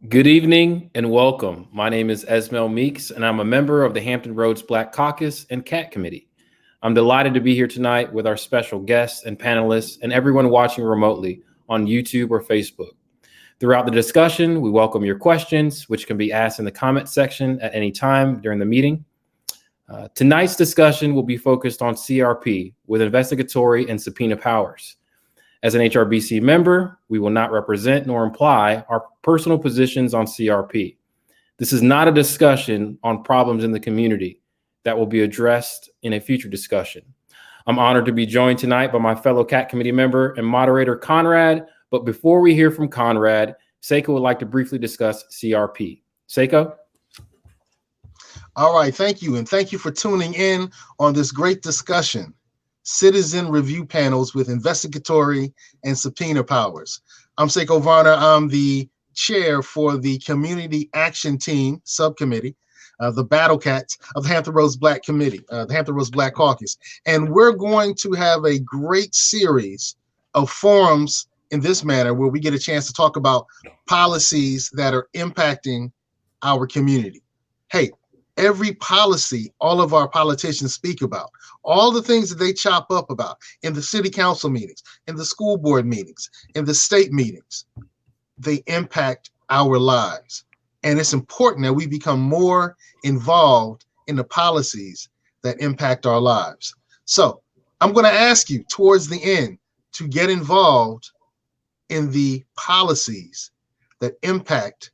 Good evening and welcome. My name is Esmel Meeks, and I'm a member of the Hampton Roads Black Caucus and CAT Committee. I'm delighted to be here tonight with our special guests and panelists and everyone watching remotely on YouTube or Facebook. Throughout the discussion, we welcome your questions, which can be asked in the comment section at any time during the meeting. Tonight's discussion will be focused on CRP with investigatory and subpoena powers. As an HRBC member, we will not represent nor imply our personal positions on CRP. This is not a discussion on problems in the community that will be addressed in a future discussion. I'm honored to be joined tonight by my fellow CAT committee member and moderator, Conrad. But before we hear from Conrad, Seiko would like to briefly discuss CRP. Seiko? All right, thank you. And thank you for tuning in on this great discussion. Citizen review panels with investigatory and subpoena powers. I'm Seiko Varner. I'm the chair for the Community Action Team Subcommittee, the Battle Cats of the Hampton Roads Black Committee, the Hampton Roads Black Caucus. And we're going to have a great series of forums in this manner where we get a chance to talk about policies that are impacting our community. Hey, every policy all of our politicians speak about, all the things that they chop up about in the city council meetings, in the school board meetings, in the state meetings, they impact our lives. And it's important that we become more involved in the policies that impact our lives. So I'm going to ask you towards the end to get involved in the policies that impact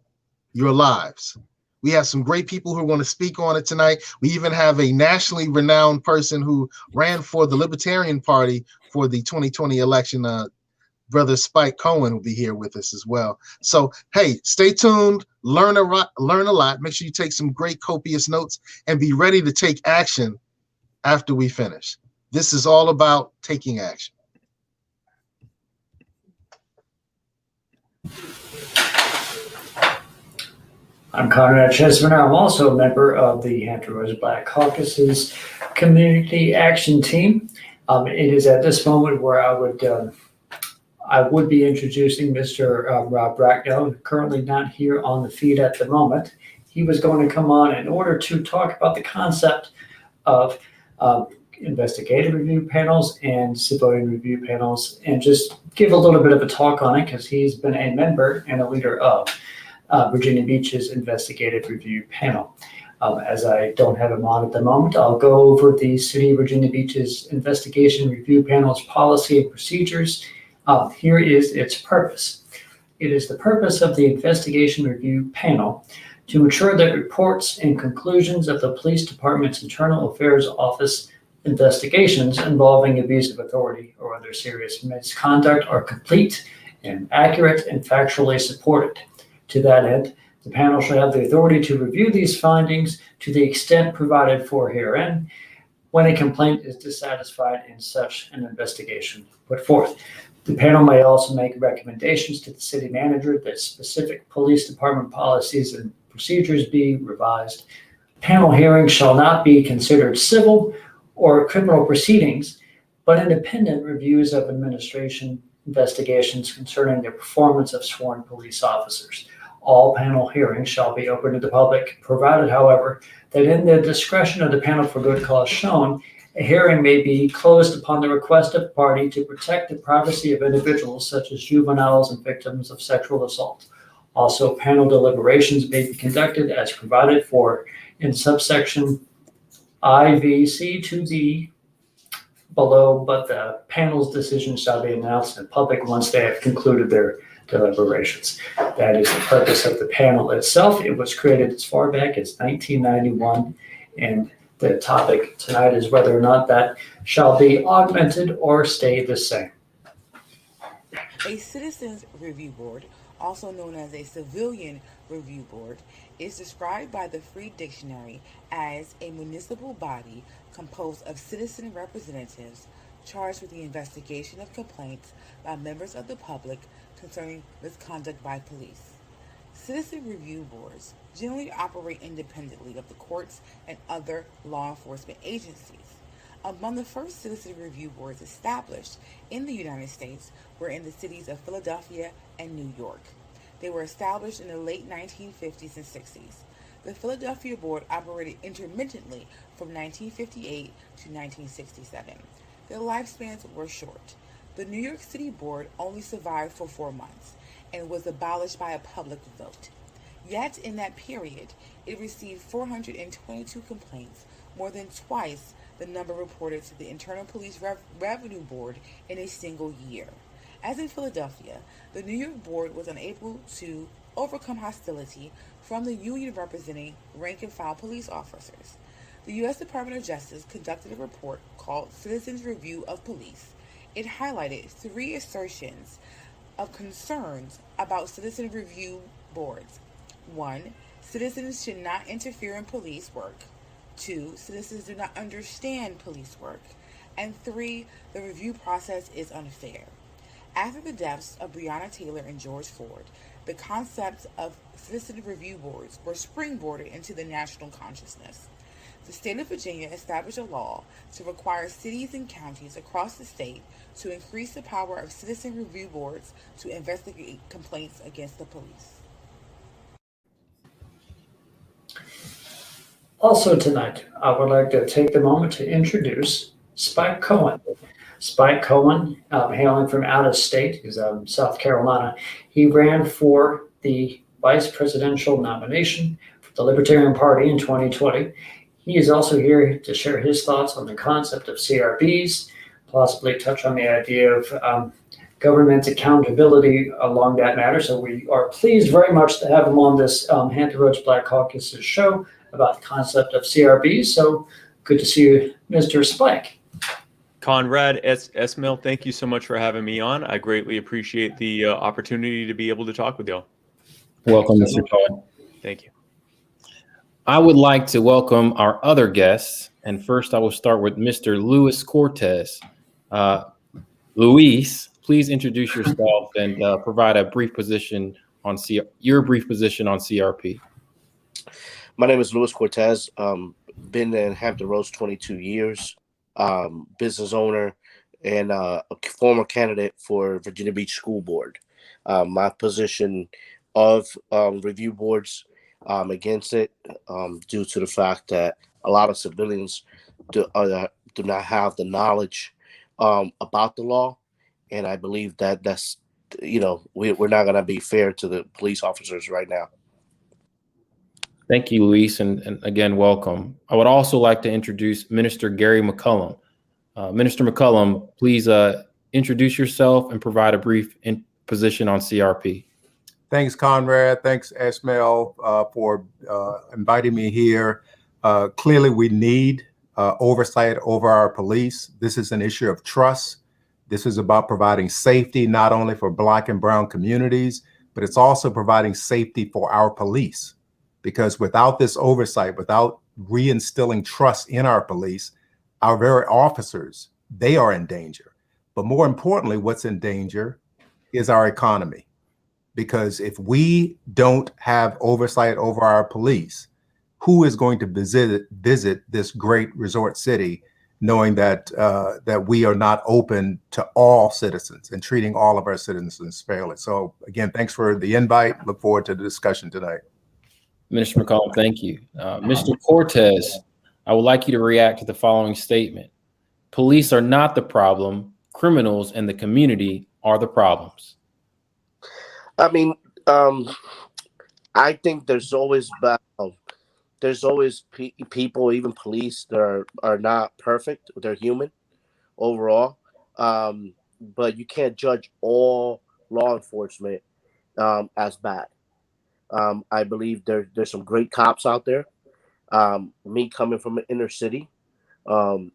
your lives. We have some great people who are going to speak on it tonight. We even have a nationally renowned person who ran for the Libertarian Party for the 2020 election. Brother Spike Cohen will be here with us as well. So, hey, stay tuned, learn a lot. Make sure you take some great copious notes and be ready to take action after we finish. This is all about taking action. I'm Conrad Chesman. I'm also a member of the Hampton Roads Black Caucus's Community Action Team. It is at this moment where I would be introducing Mr. Rob Bracknell, currently not here on the feed at the moment. He was going to come on in order to talk about the concept of investigative review panels and civilian review panels, and just give a little bit of a talk on it because he's been a member and a leader of Virginia Beach's investigative review panel. As I don't have him on at the moment, I'll go over the City of Virginia Beach's investigation review panel's policy and procedures. Here is its purpose. It is the purpose of the investigation review panel to ensure that reports and conclusions of the police department's internal affairs office investigations involving abuse of authority or other serious misconduct are complete and accurate and factually supported. To that end, the panel shall have the authority to review these findings to the extent provided for herein when a complaint is dissatisfied in such an investigation put forth. The panel may also make recommendations to the city manager that specific police department policies and procedures be revised. Panel hearings shall not be considered civil or criminal proceedings, but independent reviews of administration investigations concerning the performance of sworn police officers. All panel hearings shall be open to the public, provided, however, that in the discretion of the panel for good cause shown, a hearing may be closed upon the request of the party to protect the privacy of individuals such as juveniles and victims of sexual assault. Also, panel deliberations may be conducted as provided for in subsection IVC to the below, but the panel's decision shall be announced in public once they have concluded their deliberations. That is the purpose of the panel itself. It was created as far back as 1991, and the topic tonight is whether or not that shall be augmented or stay the same. A Citizens Review Board, also known as a Civilian Review Board, is described by the Free Dictionary as a municipal body composed of citizen representatives charged with the investigation of complaints by members of the public concerning misconduct by police. Citizen review boards generally operate independently of the courts and other law enforcement agencies. Among the first citizen review boards established in the United States were in the cities of Philadelphia and New York. They were established in the late 1950s and 60s. The Philadelphia Board operated intermittently from 1958 to 1967. Their lifespans were short. The New York City Board only survived for 4 months and was abolished by a public vote. Yet, in that period, it received 422 complaints, more than twice the number reported to the Internal Police Revenue Board in a single year. As in Philadelphia, the New York Board was unable to overcome hostility from the union representing rank-and-file police officers. The U.S. Department of Justice conducted a report called Citizens Review of Police. It highlighted 3 assertions of concerns about citizen review boards. 1. Citizens should not interfere in police work. 2. Citizens do not understand police work. And 3. The review process is unfair. After the deaths of Breonna Taylor and George Floyd, the concepts of citizen review boards were springboarded into the national consciousness. The state of Virginia established a law to require cities and counties across the state to increase the power of citizen review boards to investigate complaints against the police. Also tonight, I would like to take the moment to introduce Spike Cohen. Spike Cohen, hailing from out of state, he's South Carolina. He ran for the vice presidential nomination for the Libertarian Party in 2020. He is also here to share his thoughts on the concept of CRBs, possibly touch on the idea of government accountability along that matter. So we are pleased very much to have him on this Hampton Roads Black Caucus show about the concept of CRBs. So good to see you, Mr. Spike. Conrad, Esmail, thank you so much for having me on. I greatly appreciate the opportunity to be able to talk with y'all. Welcome, Mr. Cohen. Thank you. I would like to welcome our other guests. And first, I will start with Mr. Luis Cortez. Luis, please introduce yourself and provide a brief position on your brief position on CRP. My name is Luis Cortez. Been in Hampton Roads 22 years. Business owner and a former candidate for Virginia Beach School Board. My position of review boards against it due to the fact that a lot of civilians do not have the knowledge about the law, and I believe that that's we're not going to be fair to the police officers right now. Thank you, Luis, and again, welcome. I would also like to introduce Minister Gary McCullum. Minister McCullum, please introduce yourself and provide a brief position on CRP. Thanks, Conrad. Thanks, Esmail, for inviting me here. Clearly, we need oversight over our police. This is an issue of trust. This is about providing safety not only for Black and brown communities, but it's also providing safety for our police. Because without this oversight, without reinstilling trust in our police, our very officers, they are in danger. But more importantly, what's in danger is our economy. Because if we don't have oversight over our police, who is going to visit this great resort city, knowing that that we are not open to all citizens and treating all of our citizens fairly? So again, thanks for the invite. Look forward to the discussion tonight. Minister McCollum, thank you. Mr. Cortez, I would like you to react to the following statement. Police are not the problem. Criminals and the community are the problems. I mean, I think there's always people, even police, that are not perfect. They're human overall. But you can't judge all law enforcement as bad. I believe there's some great cops out there. Me coming from an inner city, and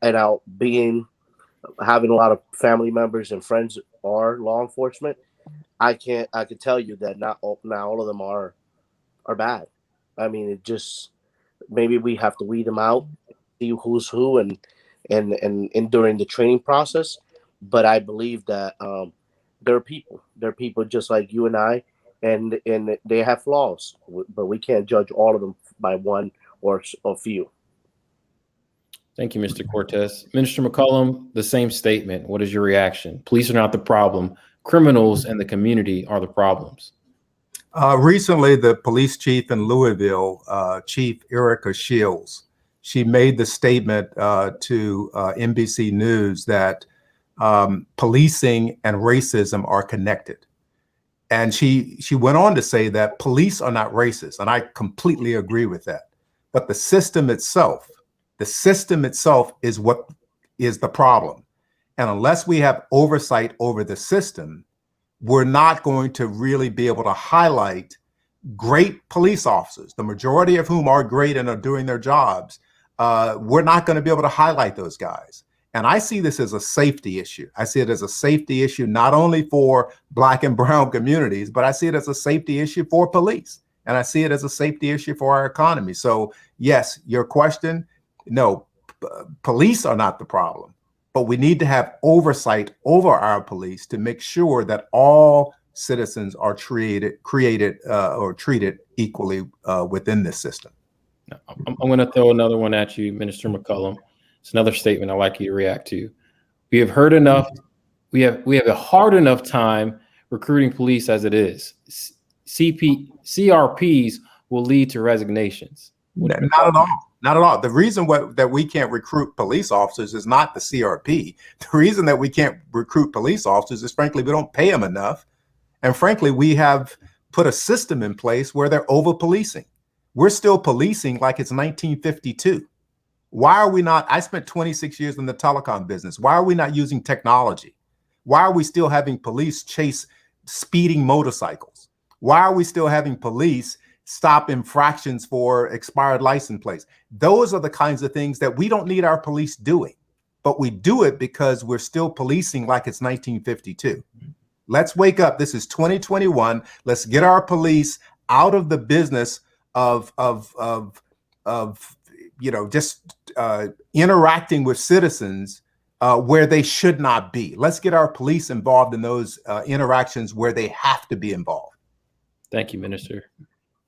having a lot of family members and friends are law enforcement, I can tell you that not all of them are bad. I mean, it just, maybe we have to weed them out, see who's who, and during the training process. But I believe that they're people just like you and I. And they have flaws, but we can't judge all of them by one or a few. Thank you, Mr. Cortez. Minister McCullum, the same statement. What is your reaction? Police are not the problem. Criminals and the community are the problems. Recently, the police chief in Louisville, Chief Erica Shields, she made the statement to NBC News that policing and racism are connected. And she went on to say that police are not racist. And I completely agree with that. But the system itself is what is the problem. And unless we have oversight over the system, we're not going to really be able to highlight great police officers, the majority of whom are great and are doing their jobs. We're not going to be able to highlight those guys. And I see this as a safety issue. I see it as a safety issue, not only for Black and brown communities, but I see it as a safety issue for police. And I see it as a safety issue for our economy. So yes, your question, no, police are not the problem, but we need to have oversight over our police to make sure that all citizens are treated equally within this system. I'm going to throw another one at you, Minister McCollum. It's another statement I'd like you to react to. We have heard enough. We have a hard enough time recruiting police as it is. CRPs will lead to resignations. Not at all. Not at all. The reason that we can't recruit police officers is not the CRP. The reason that we can't recruit police officers is, frankly, we don't pay them enough. And frankly, we have put a system in place where they're over-policing. We're still policing like it's 1952. Why are we not? I spent 26 years in the telecom business. Why are we not using technology? Why are we still having police chase speeding motorcycles? Why are we still having police stop infractions for expired license plates? Those are the kinds of things that we don't need our police doing, but we do it because we're still policing like it's 1952. Let's wake up. This is 2021. Let's get our police out of the business of just interacting with citizens where they should not be. Let's get our police involved in those interactions where they have to be involved. Thank you, Minister.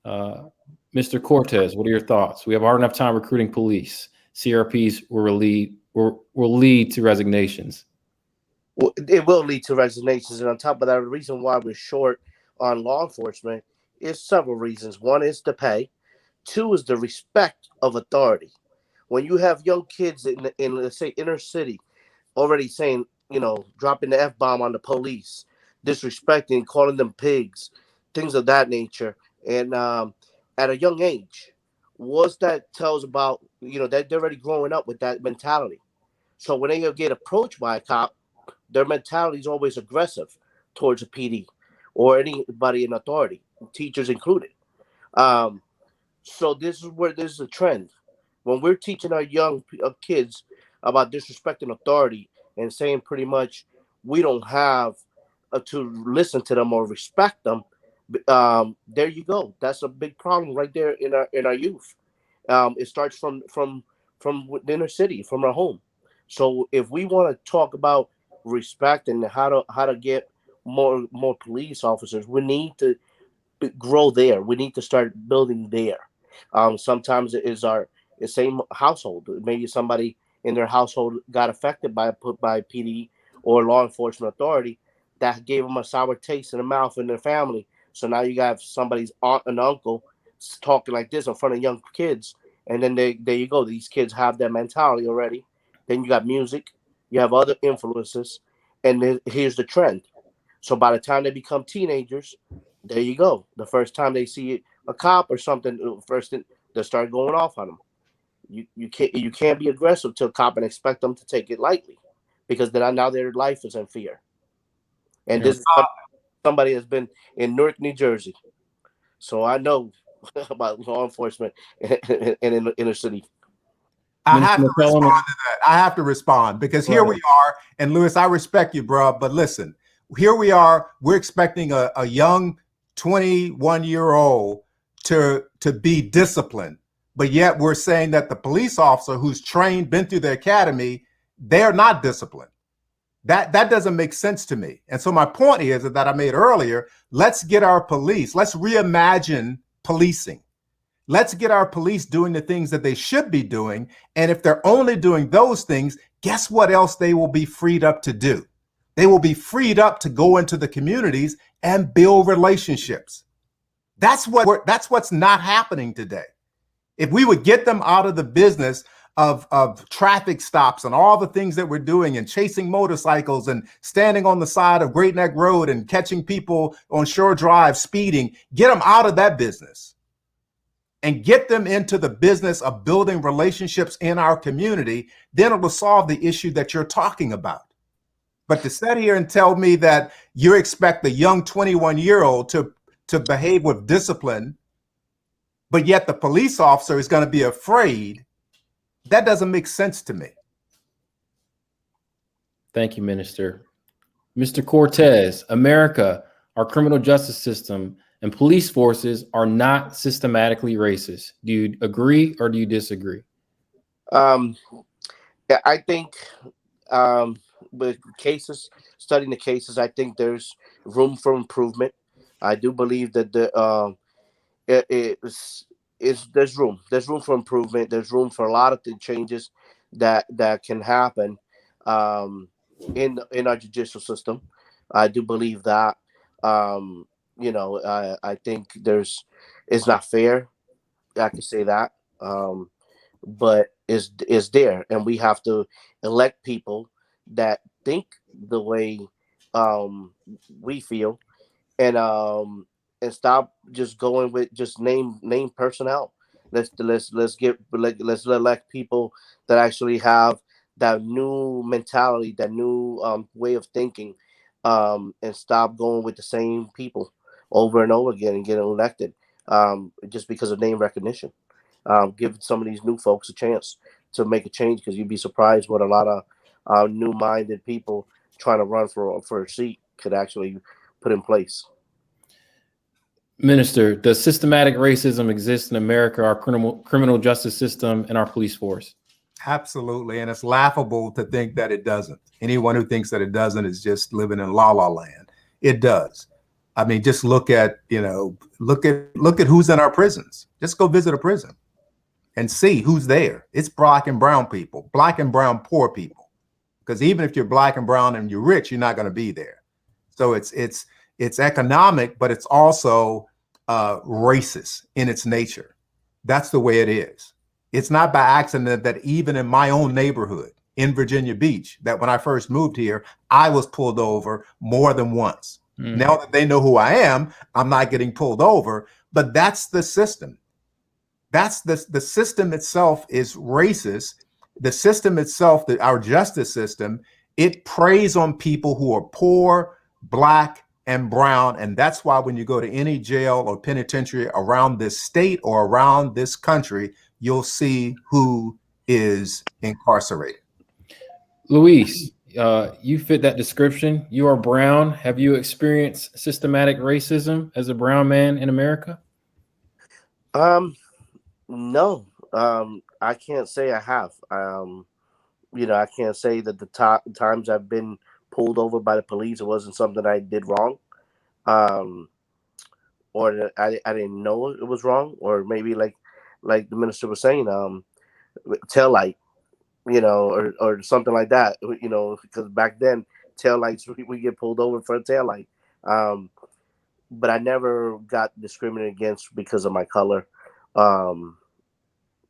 Mr. Cortez, what are your thoughts? We have hard enough time recruiting police. CRPs will lead to resignations. Well, it will lead to resignations. And on top of that, the reason why we're short on law enforcement is several reasons. One is the pay. Two is the respect of authority. When you have young kids in let's say, inner city already saying, dropping the F-bomb on the police, disrespecting, calling them pigs, things of that nature, and at a young age, what that tells about, that they're already growing up with that mentality. So when they get approached by a cop, their mentality is always aggressive towards a PD or anybody in authority, teachers included. So this is a trend. When we're teaching our young kids about disrespecting authority and saying pretty much we don't have to listen to them or respect them, there you go. That's a big problem right there in our youth. It starts from the inner city, from our home. So if we want to talk about respect and how to get more police officers, we need to grow there. We need to start building there. Sometimes it is the same household. Maybe somebody in their household got affected by PD or law enforcement authority that gave them a sour taste in the mouth in their family. So now you got somebody's aunt and uncle talking like this in front of young kids, and then there you go. These kids have that mentality already. Then you got music, you have other influences, and then here's the trend. So by the time they become teenagers, there you go. The first time they see a cop or something, first they start going off on them. You can't be aggressive to a cop and expect them to take it lightly, because then now their life is in fear. And this is somebody that's been in Newark, New Jersey, so I know about law enforcement and in the inner city. I have to respond to that. I have to respond because here we are, and Louis, I respect you, bro, but listen, here we are. We're expecting a young 21-year-old to be disciplined, but yet we're saying that the police officer who's trained, been through the academy, they're not disciplined. That doesn't make sense to me. And so my point is that I made earlier, let's get our police, let's reimagine policing. Let's get our police doing the things that they should be doing. And if they're only doing those things, guess what else they will be freed up to do? They will be freed up to go into the communities and build relationships. That's what's not happening today. If we would get them out of the business of traffic stops and all the things that we're doing and chasing motorcycles and standing on the side of Great Neck Road and catching people on Shore Drive speeding, get them out of that business and get them into the business of building relationships in our community, then it will solve the issue that you're talking about. But to sit here and tell me that you expect the young 21-year-old to behave with discipline, but yet the police officer is going to be afraid, that doesn't make sense to me. Thank you, Minister. Mr. Cortez, America, our criminal justice system, and police forces are not systematically racist. Do you agree or do you disagree? Yeah, I think with cases, studying the cases, I think there's room for improvement. I do believe that there's room for improvement. There's room for a lot of the changes that can happen in our judicial system. I do believe that. I think it's not fair. I can say that, but is there, and we have to elect people that think the way we feel, and stop just going with just name personnel. Let's elect people that actually have that new mentality, that new way of thinking, and stop going with the same people over and over again and getting elected just because of name recognition. Give some of these new folks a chance to make a change, because you'd be surprised what a lot of new-minded people trying to run for a seat could actually put in place. Minister, does systematic racism exist in America, our criminal justice system, and our police force? Absolutely. And it's laughable to think that it doesn't. Anyone who thinks that it doesn't is just living in la la land. It does. I mean, just look at who's in our prisons. Just go visit a prison and see who's there. It's black and brown people, black and brown poor people. Because even if you're black and brown and you're rich, you're not going to be there. So it's economic, but it's also racist in its nature. That's the way it is. It's not by accident that even in my own neighborhood in Virginia Beach, that when I first moved here, I was pulled over more than once. Now that they know who I am, I'm not getting pulled over, but that's the system. That's the system itself is racist. The system itself, our justice system, it preys on people who are poor, black, and brown. And that's why when you go to any jail or penitentiary around this state or around this country, you'll see who is incarcerated. Luis, you fit that description. You are brown. Have you experienced systematic racism as a brown man in America? No. I can't say I have. I can't say that the times I've been pulled over by the police, it wasn't something I did wrong, or that I didn't know it was wrong, or maybe like the minister was saying, tail light, or something like that, because back then tail lights, we get pulled over for a tail light. But I never got discriminated against because of my color.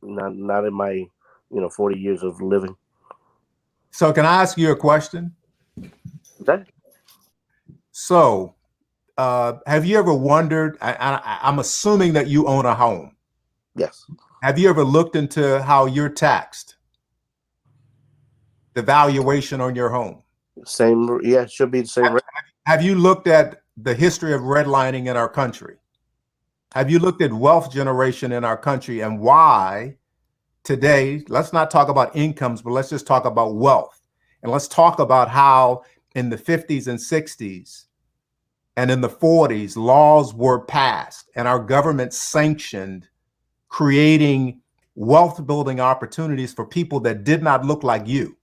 Not in my 40 years of living. So can I ask you a question? Okay. So have you ever wondered, I'm assuming that you own a home. Yes. Have you ever looked into how you're taxed? The valuation on your home? Same, yeah, it should be the same. Have you looked at the history of redlining in our country? Have you looked at wealth generation in our country and why today, let's not talk about incomes, but let's just talk about wealth. And let's talk about how in the 50s and 60s and in the 40s, laws were passed and our government sanctioned creating wealth building opportunities for people that did not look like you.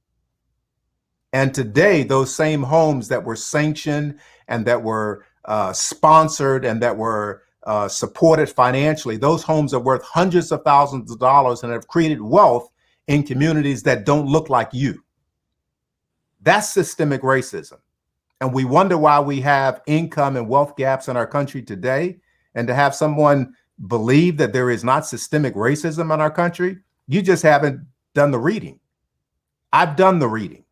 And today, those same homes that were sanctioned and that were sponsored and that were supported financially, those homes are worth hundreds of thousands of dollars and have created wealth in communities that don't look like you. That's systemic racism. And we wonder why we have income and wealth gaps in our country today. and to have someone believe that there is not systemic racism in our country, you just haven't done the reading. I've done the reading.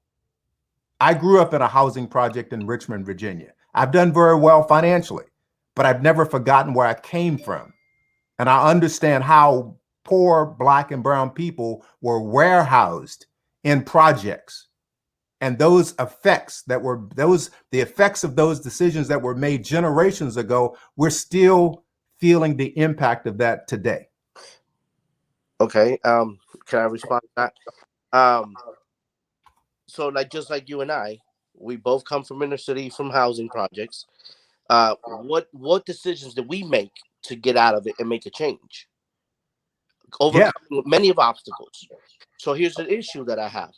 I grew up in a housing project in Richmond, Virginia. I've done very well financially, but I've never forgotten where I came from. And I understand how poor Black and brown people were warehoused in projects. And those effects the effects of those decisions that were made generations ago, we're still feeling the impact of that today. Okay. Can I respond to that? So just like you and I, we both come from inner city, from housing projects. What decisions did we make to get out of it and make a change? Overcoming many of obstacles. So here's an issue that I have.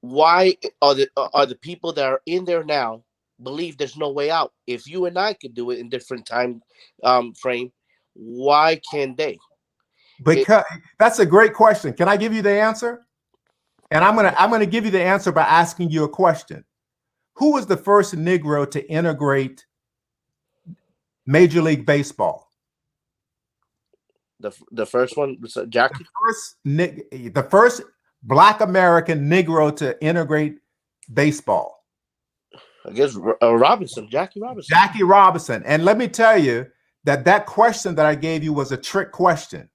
Why are the people that are in there now believe there's no way out? If you and I could do it in different time frame, why can't they? Because that's a great question. Can I give you the answer? And I'm gonna give you the answer by asking you a question. Who was the first Negro to integrate Major League Baseball? The first one was Jackie. The first Black American Negro to integrate baseball. I guess Robinson, Jackie Robinson. Jackie Robinson. And let me tell you that question that I gave you was a trick question.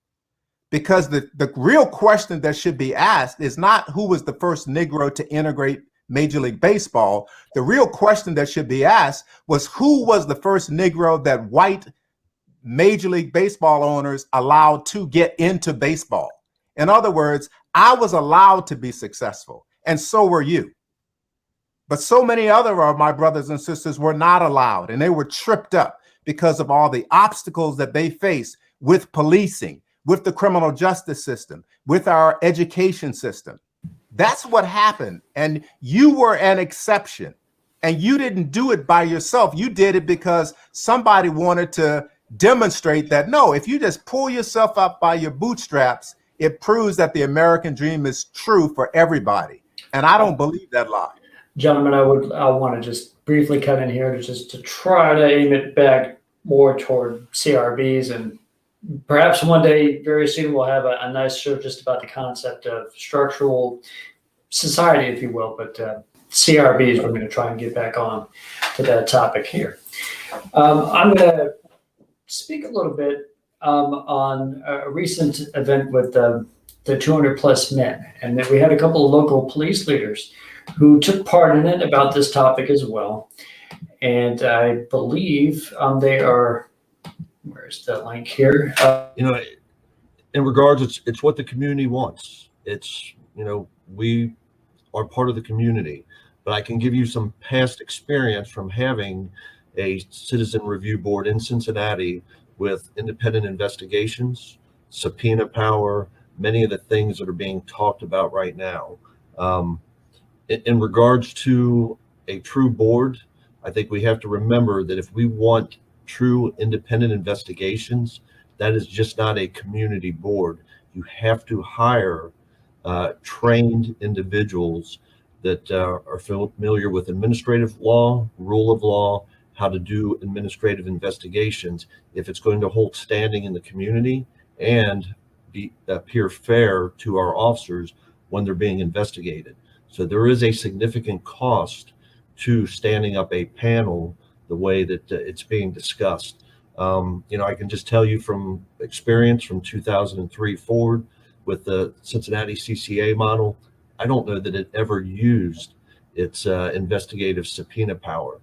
Because the real question that should be asked is not who was the first Negro to integrate Major League Baseball. The real question that should be asked was who was the first Negro that white Major League Baseball owners allowed to get into baseball. In other words, I was allowed to be successful, and so were you. But so many other of my brothers and sisters were not allowed, and they were tripped up because of all the obstacles that they faced with policing, with the criminal justice system, with our education system. That's what happened. And you were an exception. And you didn't do it by yourself. You did it because somebody wanted to demonstrate that, no, if you just pull yourself up by your bootstraps, it proves that the American dream is true for everybody. And I don't believe that lie. Gentlemen, I want to just briefly cut in here to try to aim it back more toward CRBs, and perhaps one day, very soon, we'll have a nice show just about the concept of structural society, if you will. But CRBs, we're going to try and get back on to that topic here. I'm going to speak a little bit on a recent event with the 200 plus men, and that we had a couple of local police leaders who took part in it about this topic as well. And I believe they are, where's the link here? In regards, it's what the community wants. It's, we are part of the community, but I can give you some past experience from having a citizen review board in Cincinnati with independent investigations, subpoena power, many of the things that are being talked about right now. In regards to a true board, I think we have to remember that if we want true independent investigations, that is just not a community board. You have to hire trained individuals that are familiar with administrative law, rule of law, how to do administrative investigations, if it's going to hold standing in the community and appear fair to our officers when they're being investigated. So there is a significant cost to standing up a panel the way that it's being discussed. I can just tell you from experience from 2003 forward with the Cincinnati CCA model, I don't know that it ever used its investigative subpoena power.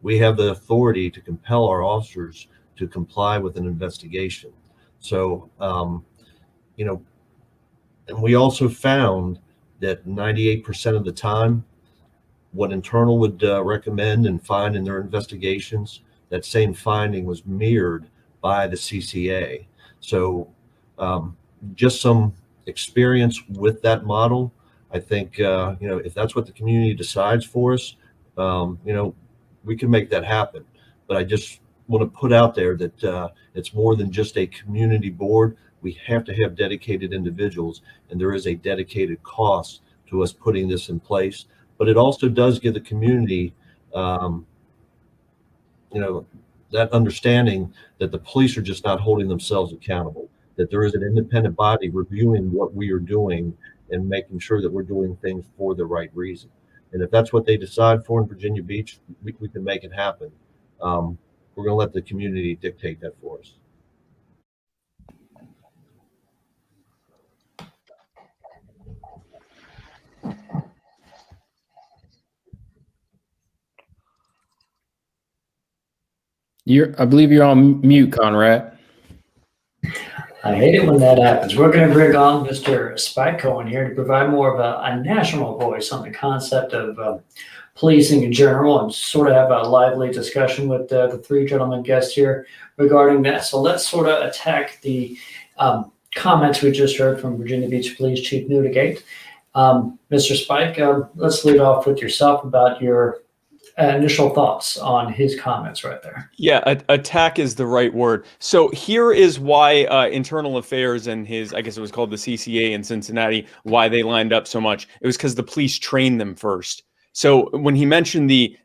We have the authority to compel our officers to comply with an investigation. So, and we also found that 98% of the time, what internal would recommend and find in their investigations, that same finding was mirrored by the CCA. So just some experience with that model, I think, if that's what the community decides for us, we can make that happen. But I just want to put out there that it's more than just a community board. We have to have dedicated individuals, and there is a dedicated cost to us putting this in place. But it also does give the community, that understanding that the police are just not holding themselves accountable, that there is an independent body reviewing what we are doing and making sure that we're doing things for the right reason. And if that's what they decide for in Virginia Beach, we can make it happen. We're going to let the community dictate that for us. I believe you're on mute, Conrad. I hate it when that happens. We're going to bring on Mr. Spike Cohen here to provide more of a national voice on the concept of policing in general, and sort of have a lively discussion with the three gentlemen guests here regarding that. So let's sort of attack the comments we just heard from Virginia Beach Police Chief Newdigate. Mr. Spike, let's lead off with yourself about your initial thoughts on his comments right there. Yeah, attack is the right word. So here is why Internal Affairs and I guess it was called the CCA in Cincinnati, why they lined up so much. It was because the police trained them first. So when he mentioned the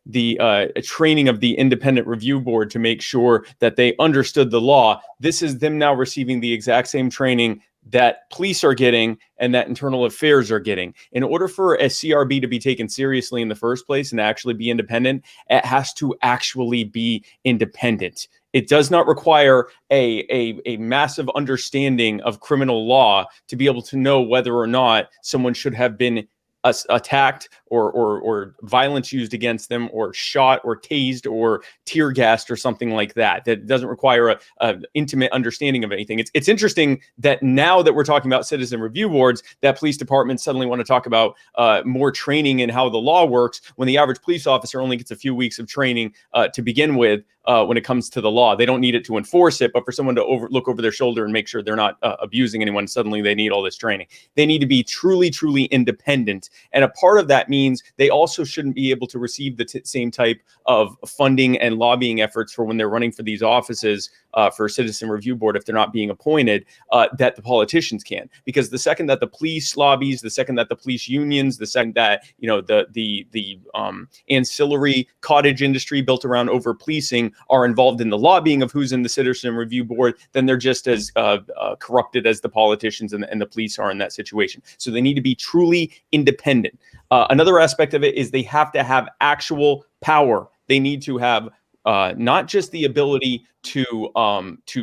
training of the independent review board to make sure that they understood the law, this is them now receiving the exact same training that police are getting and that Internal Affairs are getting. In order for a CRB to be taken seriously in the first place and actually be independent, it has to actually be independent. It does not require a massive understanding of criminal law to be able to know whether or not someone should have been attacked or violence used against them or shot or tased or tear gassed or something like that. That doesn't require a intimate understanding of anything. It's interesting that now that we're talking about citizen review boards, that police departments suddenly want to talk about more training in how the law works when the average police officer only gets a few weeks of training to begin with. When it comes to the law, they don't need it to enforce it, but for someone to look over their shoulder and make sure they're not abusing anyone, suddenly they need all this training. They need to be truly, truly independent. And a part of that means they also shouldn't be able to receive the same type of funding and lobbying efforts for when they're running for these offices for a citizen review board if they're not being appointed, that the politicians can. Because the second that the police lobbies, the second that the police unions, the second that the ancillary cottage industry built around over policing are involved in the lobbying of who's in the citizen review board, then they're just as corrupted as the politicians and the police are in that situation. So they need to be truly independent. Another aspect of it is they have to have actual power. They need to have not just the ability to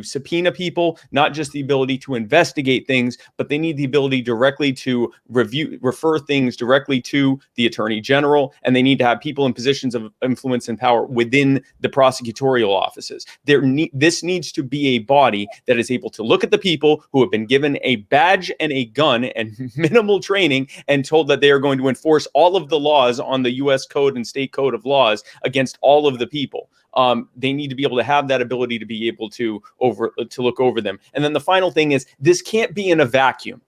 subpoena people, not just the ability to investigate things, but they need the ability directly to refer things directly to the Attorney General, and they need to have people in positions of influence and power within the prosecutorial offices. This needs to be a body that is able to look at the people who have been given a badge and a gun and minimal training and told that they are going to enforce all of the laws on the U.S. code and state code of laws against all of the people. They need to be able to have that ability to be able to look over them. And then the final thing is, this can't be in a vacuum.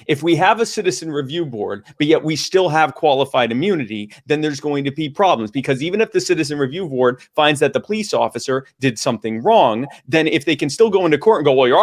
If we have a citizen review board, but yet we still have qualified immunity, then there's going to be problems, because even if the citizen review board finds that the police officer did something wrong, then if they can still go into court and go, well, your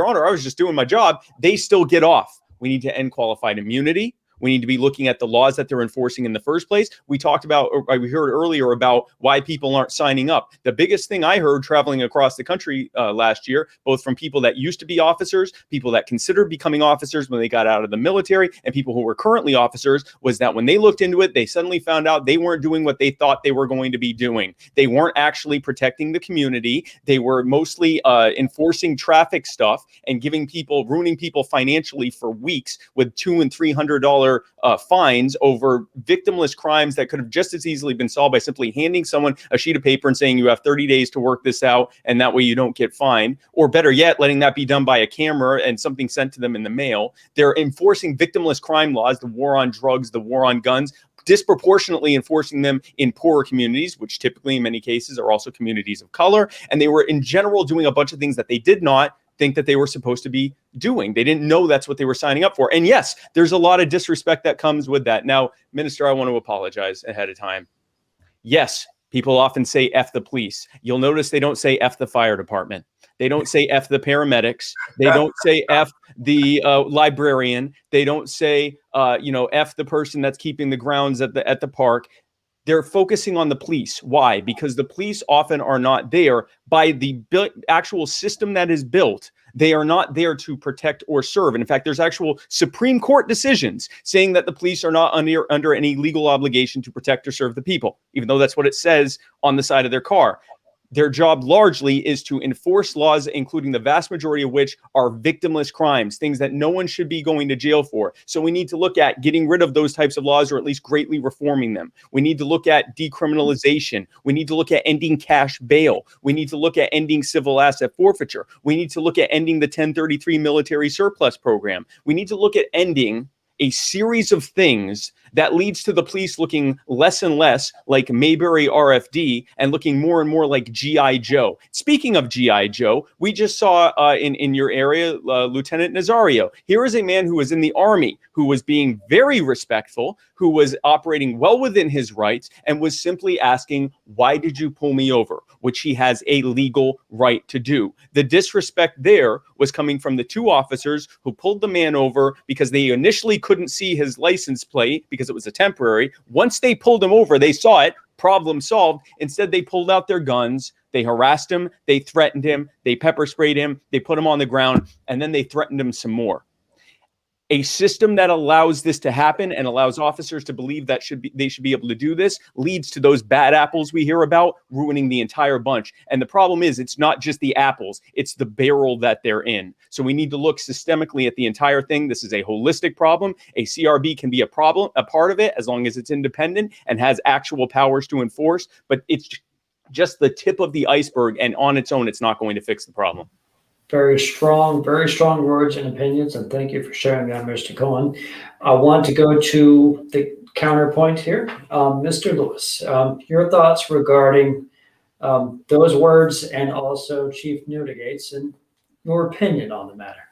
honor, I was just doing my job, they still get off. We need to end qualified immunity. We need to be looking at the laws that they're enforcing in the first place. We talked about, or we heard earlier about why people aren't signing up. The biggest thing I heard traveling across the country last year, both from people that used to be officers, people that considered becoming officers when they got out of the military, and people who were currently officers, was that when they looked into it, they suddenly found out they weren't doing what they thought they were going to be doing. They weren't actually protecting the community. They were mostly enforcing traffic stuff and ruining people financially for weeks with $200 and $300 fines over victimless crimes that could have just as easily been solved by simply handing someone a sheet of paper and saying you have 30 days to work this out, and that way you don't get fined. Or better yet, letting that be done by a camera and something sent to them in the mail. They're enforcing victimless crime laws, the war on drugs, the war on guns, disproportionately enforcing them in poorer communities, which typically in many cases are also communities of color. And they were in general doing a bunch of things that they did not think that they were supposed to be doing. They didn't know that's what they were signing up for. And yes, there's a lot of disrespect that comes with that. Now, Minister, I want to apologize ahead of time. Yes, people often say F the police. You'll notice they don't say F the fire department. They don't say F the paramedics. They don't say F the librarian. They don't say, F the person that's keeping the grounds at the park. They're focusing on the police. Why? Because the police often are not there by the actual system that is built. They are not there to protect or serve. And in fact, there's actual Supreme Court decisions saying that the police are not under any legal obligation to protect or serve the people, even though that's what it says on the side of their car. Their job largely is to enforce laws, including the vast majority of which are victimless crimes, things that no one should be going to jail for. So we need to look at getting rid of those types of laws, or at least greatly reforming them. We need to look at decriminalization. We need to look at ending cash bail. We need to look at ending civil asset forfeiture. We need to look at ending the 1033 military surplus program. We need to look at ending a series of things that leads to the police looking less and less like Mayberry RFD and looking more and more like G.I. Joe. Speaking of G.I. Joe, we just saw in your area, Lieutenant Nazario. Here is a man who was in the Army, who was being very respectful, who was operating well within his rights, and was simply asking, why did you pull me over? Which he has a legal right to do. The disrespect there was coming from the two officers who pulled the man over because they initially couldn't see his license plate because it was a temporary. Once they pulled him over, they saw it, problem solved. Instead, they pulled out their guns, they harassed him, they threatened him, they pepper sprayed him, they put him on the ground, and then they threatened him some more. A system that allows this to happen and allows officers to believe that they should be able to do this leads to those bad apples we hear about ruining the entire bunch. And the problem is, it's not just the apples, it's the barrel that they're in. So we need to look systemically at the entire thing. This is a holistic problem. A CRB can be a part of it, as long as it's independent and has actual powers to enforce, but it's just the tip of the iceberg, and on its own, it's not going to fix the problem. Very strong words and opinions, and thank you for sharing that, Mr. Cohen. I want to go to the counterpoint here. Mr. Lewis, your thoughts regarding those words, and also Chief Newdigate's, and your opinion on the matter.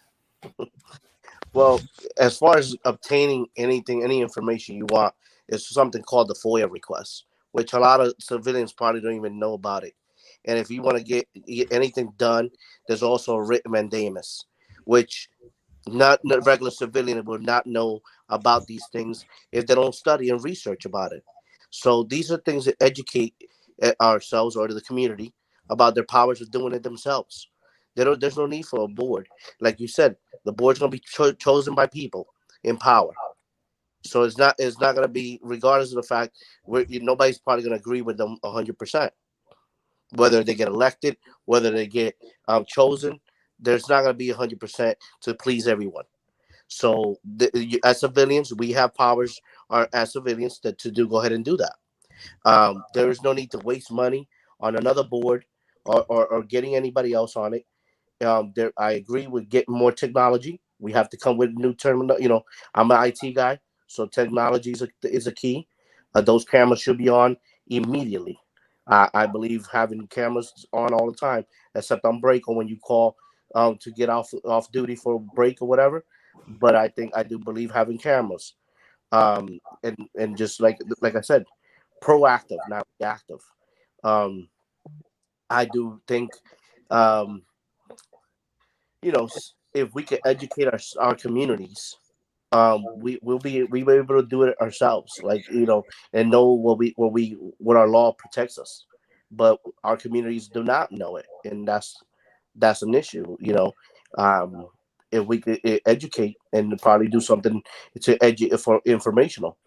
Well, as far as obtaining anything, any information you want, it's something called the FOIA request, which a lot of civilians probably don't even know about it. And if you want to get anything done, there's also a written mandamus, which not the regular civilian will not know about these things if they don't study and research about it. So these are things that educate ourselves or the community about their powers of doing it themselves. There's no need for a board. Like you said, the board's going to be chosen by people in power. So it's not going to be, regardless of the fact, nobody's probably going to agree with them 100%. Whether they get elected, whether they get chosen, there's not going to be 100% to please everyone. So as civilians, we have powers as civilians to go ahead and do that. There is no need to waste money on another board or getting anybody else on it. I agree with getting more technology. We have to come with new terminal. I'm an IT guy, so technology is a key. Those cameras should be on immediately. I believe having cameras on all the time, except on break or when you call to get off duty for a break or whatever. But I do believe having cameras, and just like I said, proactive, not reactive. I do think, if we can educate our communities, we'll be able to do it ourselves, and know what our law protects us. But our communities do not know it, and that's an issue. If we could educate and probably do something to for informational.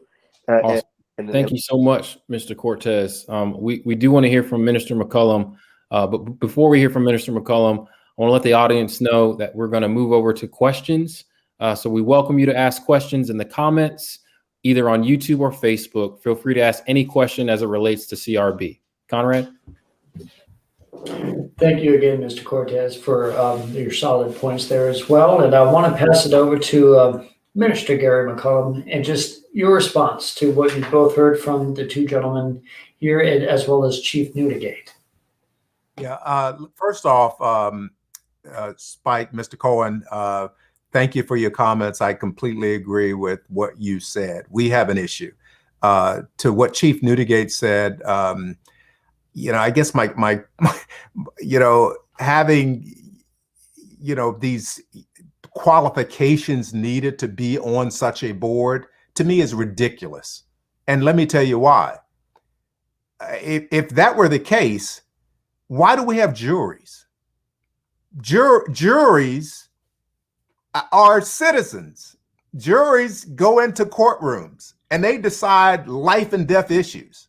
Awesome. Thank you so much, Mr. Cortez. We do want to hear from Minister McCollum, but before we hear from Minister McCollum, I want to let the audience know that we're going to move over to questions. So we welcome you to ask questions in the comments, either on YouTube or Facebook. Feel free to ask any question as it relates to CRB. Conrad? Thank you again, Mr. Cortez, for your solid points there as well. And I want to pass it over to Minister Gary McCollum, and just your response to what you both heard from the two gentlemen here, as well as Chief Newdigate. Yeah, first off, Spike, Mr. Cohen, thank you for your comments. I completely agree with what you said. We have an issue. To what Chief Newdigate said, I guess my having, these qualifications needed to be on such a board, to me, is ridiculous. And let me tell you why. if that were the case, why do we have juries? Juries are citizens. Juries go into courtrooms and they decide life and death issues.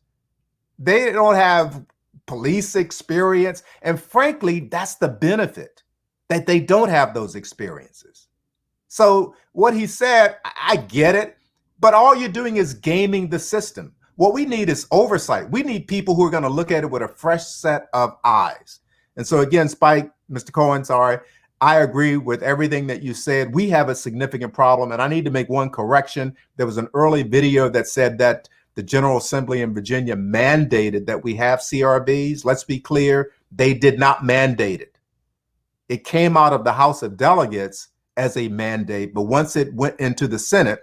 They don't have police experience. And frankly, that's the benefit, that they don't have those experiences. So what he said, I get it, but all you're doing is gaming the system. What we need is oversight. We need people who are going to look at it with a fresh set of eyes. And so again, Spike, Mr. Cohen, sorry, I agree with everything that you said. We have a significant problem, and I need to make one correction. There was an early video that said that the General Assembly in Virginia mandated that we have CRBs. Let's be clear, they did not mandate it. It came out of the House of Delegates as a mandate, but once it went into the Senate,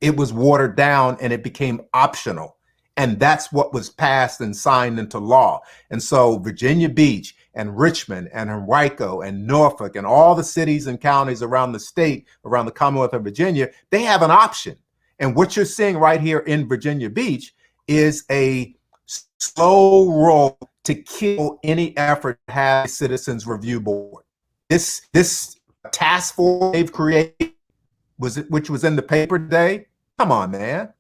it was watered down and it became optional. And that's what was passed and signed into law. And so Virginia Beach and Richmond and Henrico and Norfolk and all the cities and counties around the state, around the Commonwealth of Virginia, they have an option. And what you're seeing right here in Virginia Beach is a slow roll to kill any effort to have a citizens review board. This task force they've created, which was in the paper today, come on, man.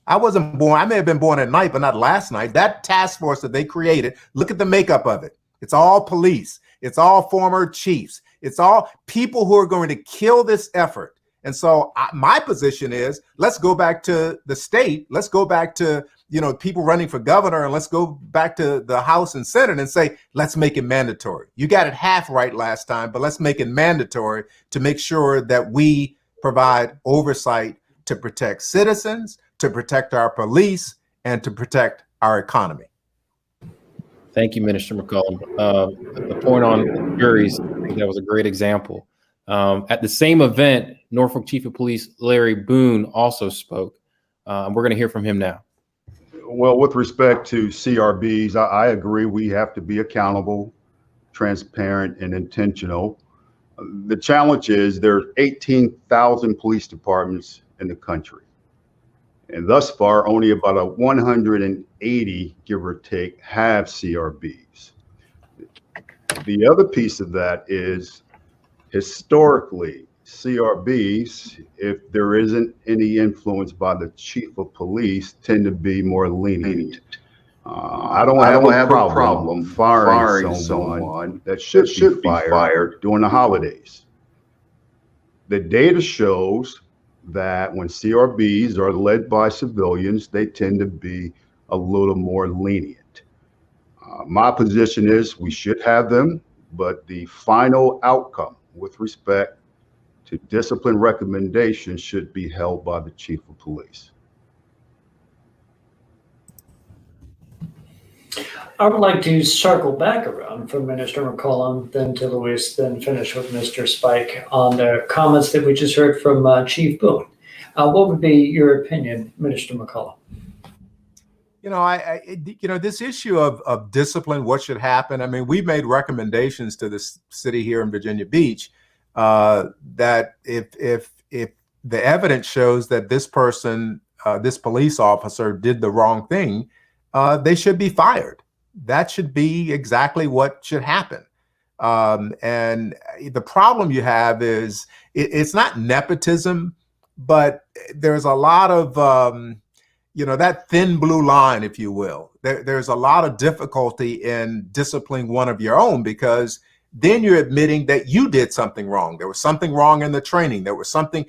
I wasn't born. I may have been born at night, but not last night. That task force that they created, look at the makeup of it. It's all police. It's all former chiefs. It's all people who are going to kill this effort. And so my position is, let's go back to the state. Let's go back to, people running for governor, and let's go back to the House and Senate and say, let's make it mandatory. You got it half right last time, but let's make it mandatory to make sure that we provide oversight to protect citizens, to protect our police, and to protect our economy. Thank you, Minister McCollum. The point on juries, I think that was a great example. At the same event, Norfolk Chief of Police Larry Boone also spoke. We're going to hear from him now. Well, with respect to CRBs, I agree we have to be accountable, transparent, and intentional. The challenge is there are 18,000 police departments in the country. And thus far, only about 180, give or take, have CRBs. The other piece of that is, historically, CRBs, if there isn't any influence by the chief of police, tend to be more lenient. I don't have a problem firing someone that should be fired during the holidays. The data shows that when CRBs are led by civilians, they tend to be a little more lenient. My position is we should have them, but the final outcome with respect to discipline recommendations should be held by the chief of police. I would like to circle back around from Minister McCollum, then to Luis, then finish with Mr. Spike on the comments that we just heard from Chief Boone. What would be your opinion, Minister McCollum? This issue of discipline, what should happen? I mean, we made recommendations to the city here in Virginia Beach that if the evidence shows that this person, this police officer did the wrong thing, they should be fired. That should be exactly what should happen. And the problem you have is it's not nepotism, but there's a lot of, that thin blue line, if you will. There's a lot of difficulty in disciplining one of your own, because then you're admitting that you did something wrong. There was something wrong in the training. There was something.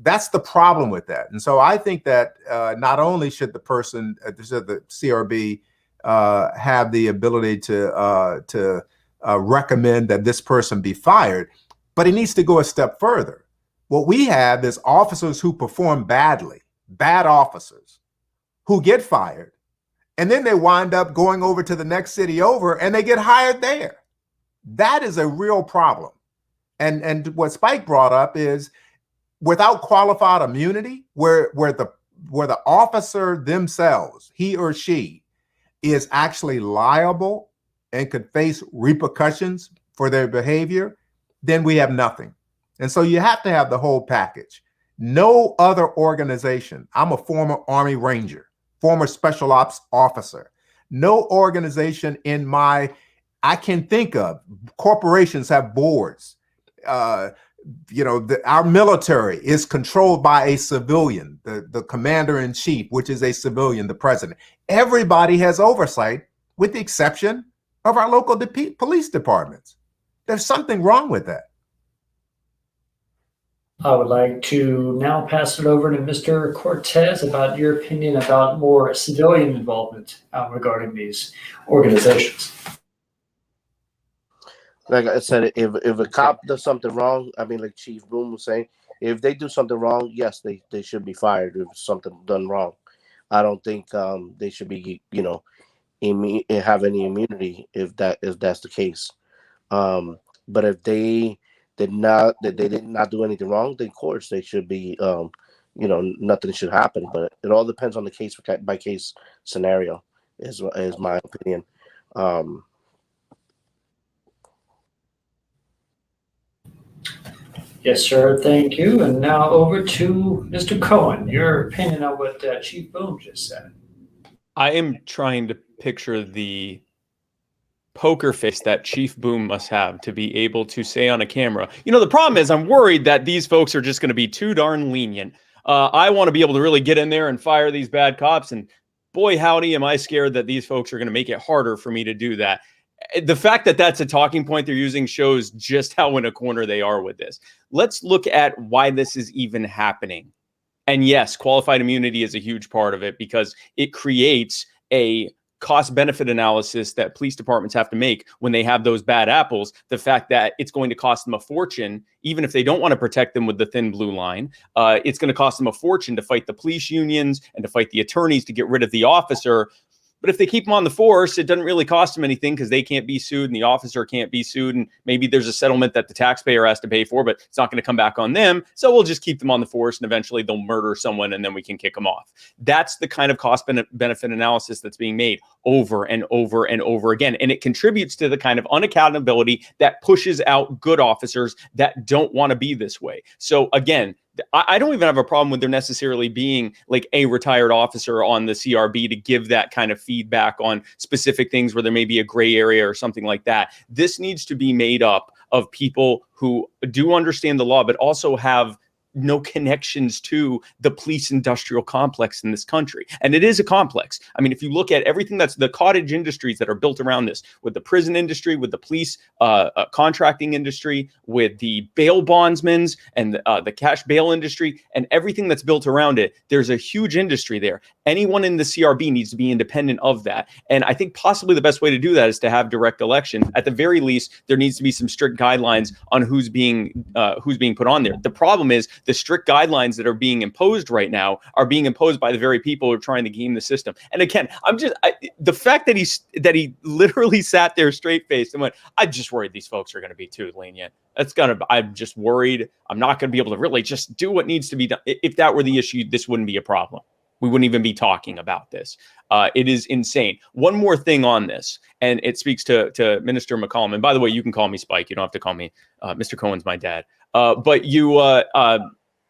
That's the problem with that. And so I think that not only should the person, the CRB, have the ability to recommend that this person be fired, but he needs to go a step further. What we have is officers who perform badly, bad officers who get fired, and then they wind up going over to the next city over and they get hired there. That is a real problem. And what Spike brought up is, without qualified immunity, where the officer themselves, he or she, is actually liable and could face repercussions for their behavior, then we have nothing. And so you have to have the whole package. No other organization. I'm a former Army Ranger. former special ops officer. No organization I can think of. Corporations have boards. Our military is controlled by a civilian, the commander in chief, which is a civilian, the president. Everybody has oversight, with the exception of our local police departments. There's something wrong with that. I would like to now pass it over to Mr. Cortez about your opinion about more civilian involvement regarding these organizations. Like I said, if a cop does something wrong, I mean, like Chief Boom was saying, if they do something wrong, yes, they should be fired if something done wrong. I don't think they should be, have any immunity if that's the case. But if they did not do anything wrong, then of course they should be, nothing should happen. But it all depends on the case by case scenario, is my opinion. Yes, sir. Thank you. And now over to Mr. Cohen. Your opinion on what Chief Boom just said. I am trying to picture the poker face that Chief Boom must have to be able to say on a camera, the problem is I'm worried that these folks are just going to be too darn lenient. I want to be able to really get in there and fire these bad cops. And boy, howdy, am I scared that these folks are going to make it harder for me to do that. The fact that that's a talking point they're using shows just how in a corner they are with this. Let's look at why this is even happening. And yes, qualified immunity is a huge part of it because it creates a cost-benefit analysis that police departments have to make when they have those bad apples. The fact that it's going to cost them a fortune, even if they don't want to protect them with the thin blue line, it's going to cost them a fortune to fight the police unions and to fight the attorneys to get rid of the officer. But if they keep them on the force, it doesn't really cost them anything because they can't be sued and the officer can't be sued. And maybe there's a settlement that the taxpayer has to pay for, but it's not going to come back on them. So we'll just keep them on the force and eventually they'll murder someone and then we can kick them off. That's the kind of cost benefit analysis that's being made over and over and over again. And it contributes to the kind of unaccountability that pushes out good officers that don't want to be this way. So again, I don't even have a problem with there necessarily being like a retired officer on the CRB to give that kind of feedback on specific things where there may be a gray area or something like that. This needs to be made up of people who do understand the law, but also have no connections to the police industrial complex in this country. And it is a complex. I mean, if you look at everything that's the cottage industries that are built around this, with the prison industry, with the police contracting industry, with the bail bondsmen and the cash bail industry, and everything that's built around it, there's a huge industry there. Anyone in the CRB needs to be independent of that. And I think possibly the best way to do that is to have direct elections. At the very least, there needs to be some strict guidelines on who's being put on there. The problem is the strict guidelines that are being imposed right now are being imposed by the very people who are trying to game the system. And again, the fact that he literally sat there straight faced and went, "I'm just worried these folks are going to be too lenient. I'm just worried. I'm not going to be able to really just do what needs to be done." If that were the issue, this wouldn't be a problem. We wouldn't even be talking about this. It is insane. One more thing on this, and it speaks to Minister McCollum. And by the way, you can call me Spike. You don't have to call me Mr. Cohen's my dad. But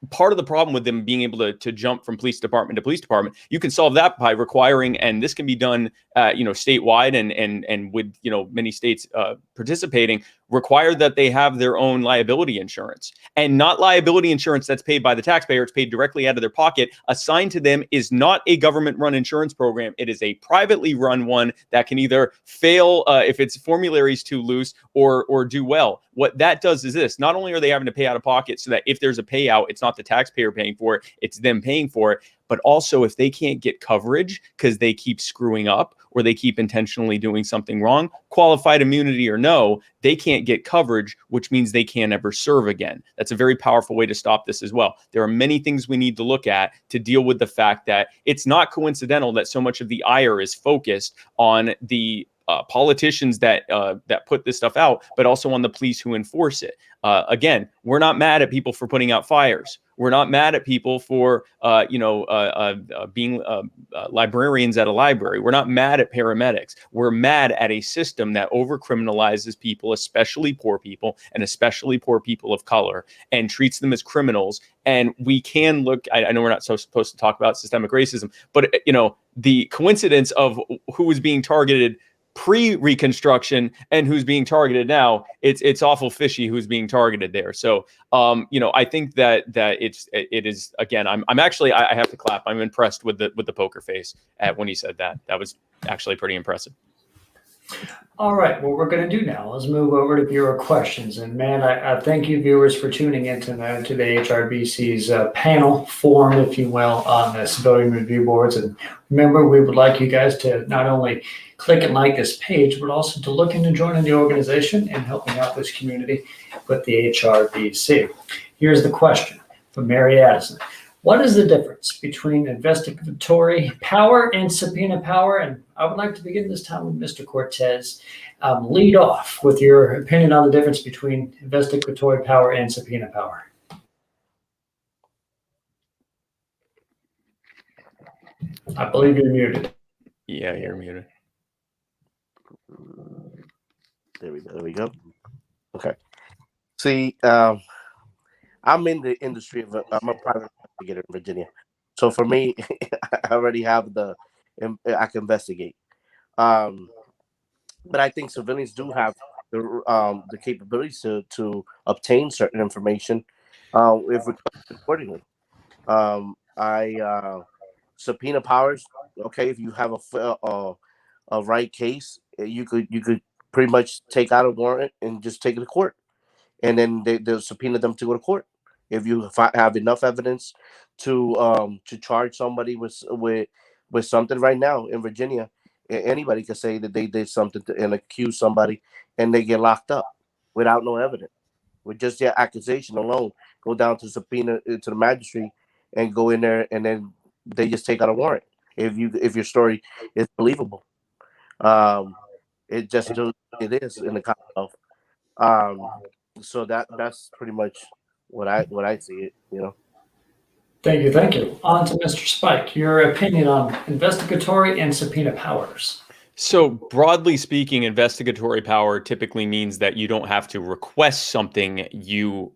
part of the problem with them being able to jump from police department to police department, you can solve that by requiring, and this can be done, statewide and with, many states participating, require that they have their own liability insurance, and not liability insurance that's paid by the taxpayer. It's paid directly out of their pocket. Assigned to them is not a government-run insurance program. It is a privately run one that can either fail if its formulary's too loose or do well. What that does is this: not only are they having to pay out of pocket so that if there's a payout, it's not the taxpayer paying for it, it's them paying for it. But also, if they can't get coverage because they keep screwing up or they keep intentionally doing something wrong, qualified immunity or no, they can't get coverage, which means they can't ever serve again. That's a very powerful way to stop this as well. There are many things we need to look at to deal with the fact that it's not coincidental that so much of the ire is focused on the politicians that put this stuff out, but also on the police who enforce it. Again, we're not mad at people for putting out fires. We're not mad at people for being librarians at a library. We're not mad at paramedics. We're mad at a system that overcriminalizes people, especially poor people, and especially poor people of color, and treats them as criminals. And we can look, I know we're not so supposed to talk about systemic racism, but the coincidence of who was being targeted pre-Reconstruction and who's being targeted now, it's awful fishy who's being targeted there. So I think that it is, again, I'm actually, I have to clap. I'm impressed with the poker face when he said that. That was actually pretty impressive. All right, what we're going to do now is move over to viewer questions. And man, I thank you viewers for tuning in to the HRBC's panel forum, if you will, on the civilian review boards. And remember, we would like you guys to not only click and like this page, but also to look into joining the organization and helping out this community with the HRBC. Here's the question from Mary Addison. What is the difference between investigatory power and subpoena power? And I would like to begin this time with Mr. Cortez. Lead off with your opinion on the difference between investigatory power and subpoena power. I believe you're muted. Yeah, you're muted. There we go. Okay. See, I'm in the industry of I'm a private investigator in Virginia, so for me, I already have I can investigate. But I think civilians do have the capabilities to obtain certain information if requested accordingly. Subpoena powers. Okay, if you have a right case, you could pretty much take out a warrant and just take it to court, and then they'll subpoena them to go to court. If you have enough evidence to charge somebody with something right now in Virginia, anybody can say that they did something and accuse somebody, and they get locked up without no evidence. With just their accusation alone, go down to subpoena to the magistrate and go in there, and then they just take out a warrant. If your story is believable, it is in the Commonwealth. So that's pretty much what I see it. Thank you. On to Mr. Spike. Your opinion on investigatory and subpoena powers. So broadly speaking, investigatory power typically means that you don't have to request something, you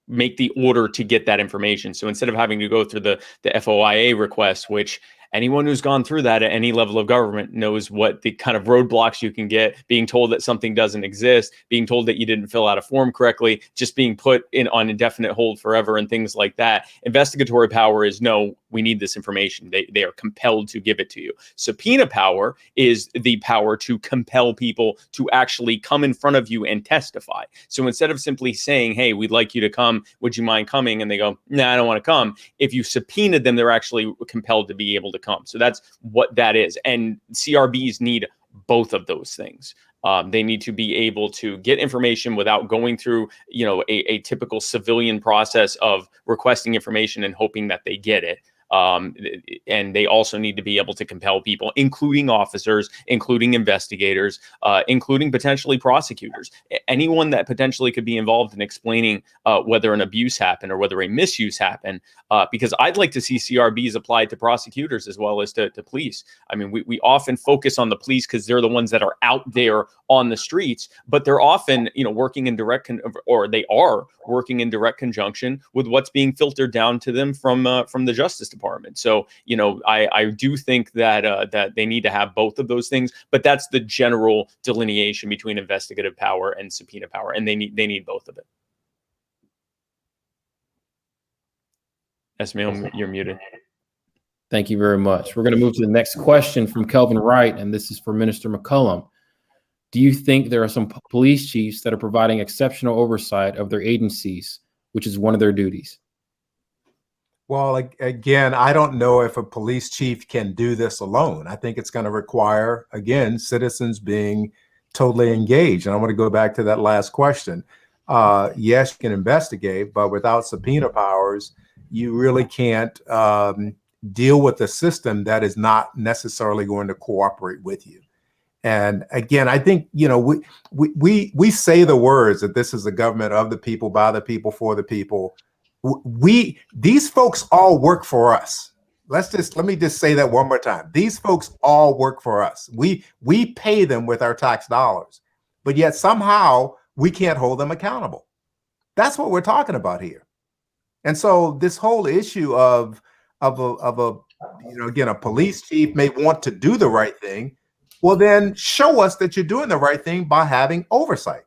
make the order to get that information. So instead of having to go through the FOIA request, which anyone who's gone through that at any level of government knows what the kind of roadblocks you can get, being told that something doesn't exist, being told that you didn't fill out a form correctly, just being put in on indefinite hold forever and things like that. Investigatory power is no, we need this information. They are compelled to give it to you. Subpoena power is the power to compel people to actually come in front of you and testify. So instead of simply saying, hey, we'd like you to come, would you mind coming? And they go, nah, I don't want to come. If you subpoenaed them, they're actually compelled to be able to come. So that's what that is. And CRBs need both of those things. They need to be able to get information without going through, a typical civilian process of requesting information and hoping that they get it. And they also need to be able to compel people, including officers, including investigators, including potentially prosecutors, anyone that potentially could be involved in explaining whether an abuse happened or whether a misuse happened, because I'd like to see CRBs applied to prosecutors as well as to police. I mean, we often focus on the police because they're the ones that are out there on the streets, but they're often, working in direct they are working in direct conjunction with what's being filtered down to them from the Justice Department. So, I do think that they need to have both of those things, but that's the general delineation between investigative power and subpoena power, and they need both of it. Esmail, you're muted. Thank you very much. We're going to move to the next question from Kelvin Wright, and this is for Minister McCollum. Do you think there are some police chiefs that are providing exceptional oversight of their agencies, which is one of their duties? Well, again, I don't know if a police chief can do this alone. I think it's going to require, again, citizens being totally engaged. And I want to go back to that last question. Yes, you can investigate, but without subpoena powers, you really can't deal with a system that is not necessarily going to cooperate with you. And again, I think, we say the words that this is a government of the people, by the people, for the people. These folks all work for us. Let me just say that one more time. These folks all work for us. We pay them with our tax dollars, but yet somehow we can't hold them accountable. That's what we're talking about here. And so this whole issue of a police chief may want to do the right thing. Well, then show us that you're doing the right thing by having oversight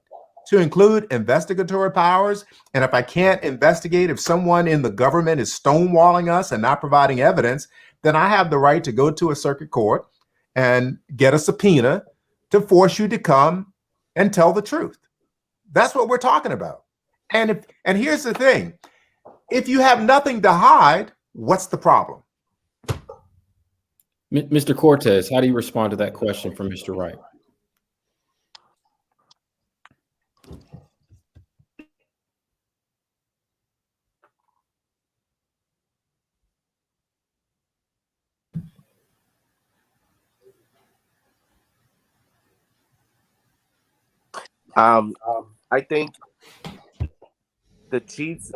to include investigatory powers. And if I can't investigate, if someone in the government is stonewalling us and not providing evidence, then I have the right to go to a circuit court and get a subpoena to force you to come and tell the truth. That's what we're talking about. And here's the thing. If you have nothing to hide, what's the problem? Mr. Cortez, how do you respond to that question from Mr. Wright? I think the chiefs,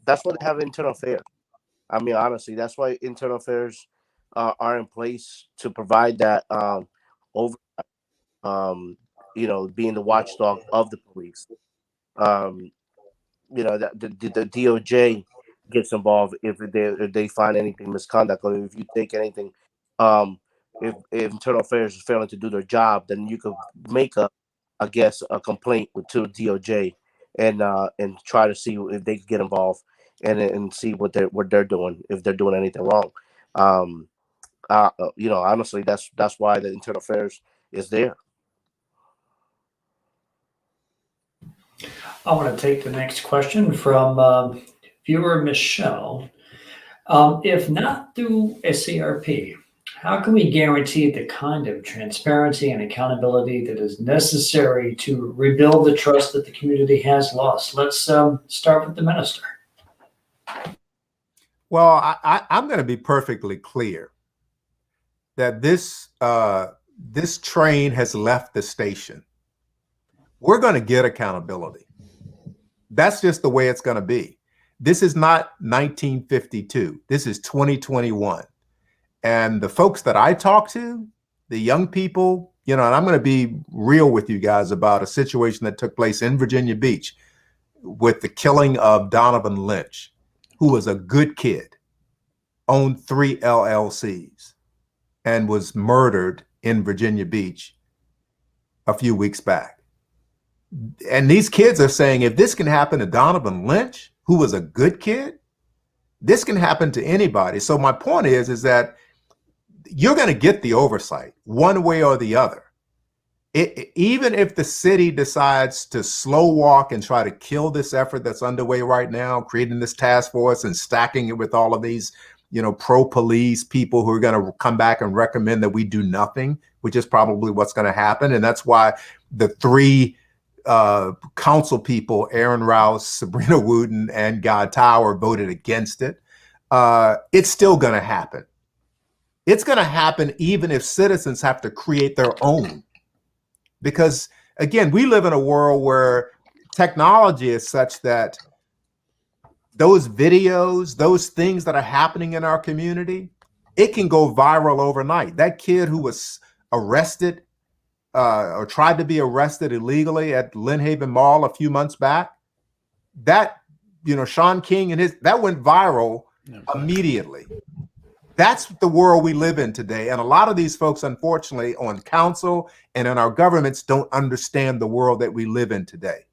that's why they have internal affairs. I mean, honestly, that's why internal affairs are in place to provide that over, being the watchdog of the police. That the DOJ gets involved if they find anything misconduct, or if you take anything, if internal affairs is failing to do their job, then you could make a complaint to DOJ and try to see if they can get involved and see what they're doing, if they're doing anything wrong. Honestly, that's why the internal affairs is there. I want to take the next question from viewer Michelle. If not through a CRP, how can we guarantee the kind of transparency and accountability that is necessary to rebuild the trust that the community has lost? Let's start with the minister. Well, I'm going to be perfectly clear that this train has left the station. We're going to get accountability. That's just the way it's going to be. This is not 1952. This is 2021. And the folks that I talk to, the young people, and I'm going to be real with you guys about a situation that took place in Virginia Beach with the killing of Donovan Lynch, who was a good kid, owned 3 LLCs, and was murdered in Virginia Beach a few weeks back. And these kids are saying, if this can happen to Donovan Lynch, who was a good kid, this can happen to anybody. So my point is that you're going to get the oversight one way or the other. Even if the city decides to slow walk and try to kill this effort that's underway right now, creating this task force and stacking it with all of these, pro-police people who are going to come back and recommend that we do nothing, which is probably what's going to happen. And that's why the 3 council people, Aaron Rouse, Sabrina Wooten, and Guy Tower, voted against it. It's still going to happen. It's going to happen even if citizens have to create their own. Because, again, we live in a world where technology is such that those videos, those things that are happening in our community, it can go viral overnight. That kid who was arrested or tried to be arrested illegally at Lynn Haven Mall a few months back, that, Sean King and that went viral immediately. That's the world we live in today. And a lot of these folks, unfortunately, on council and in our governments don't understand the world that we live in today.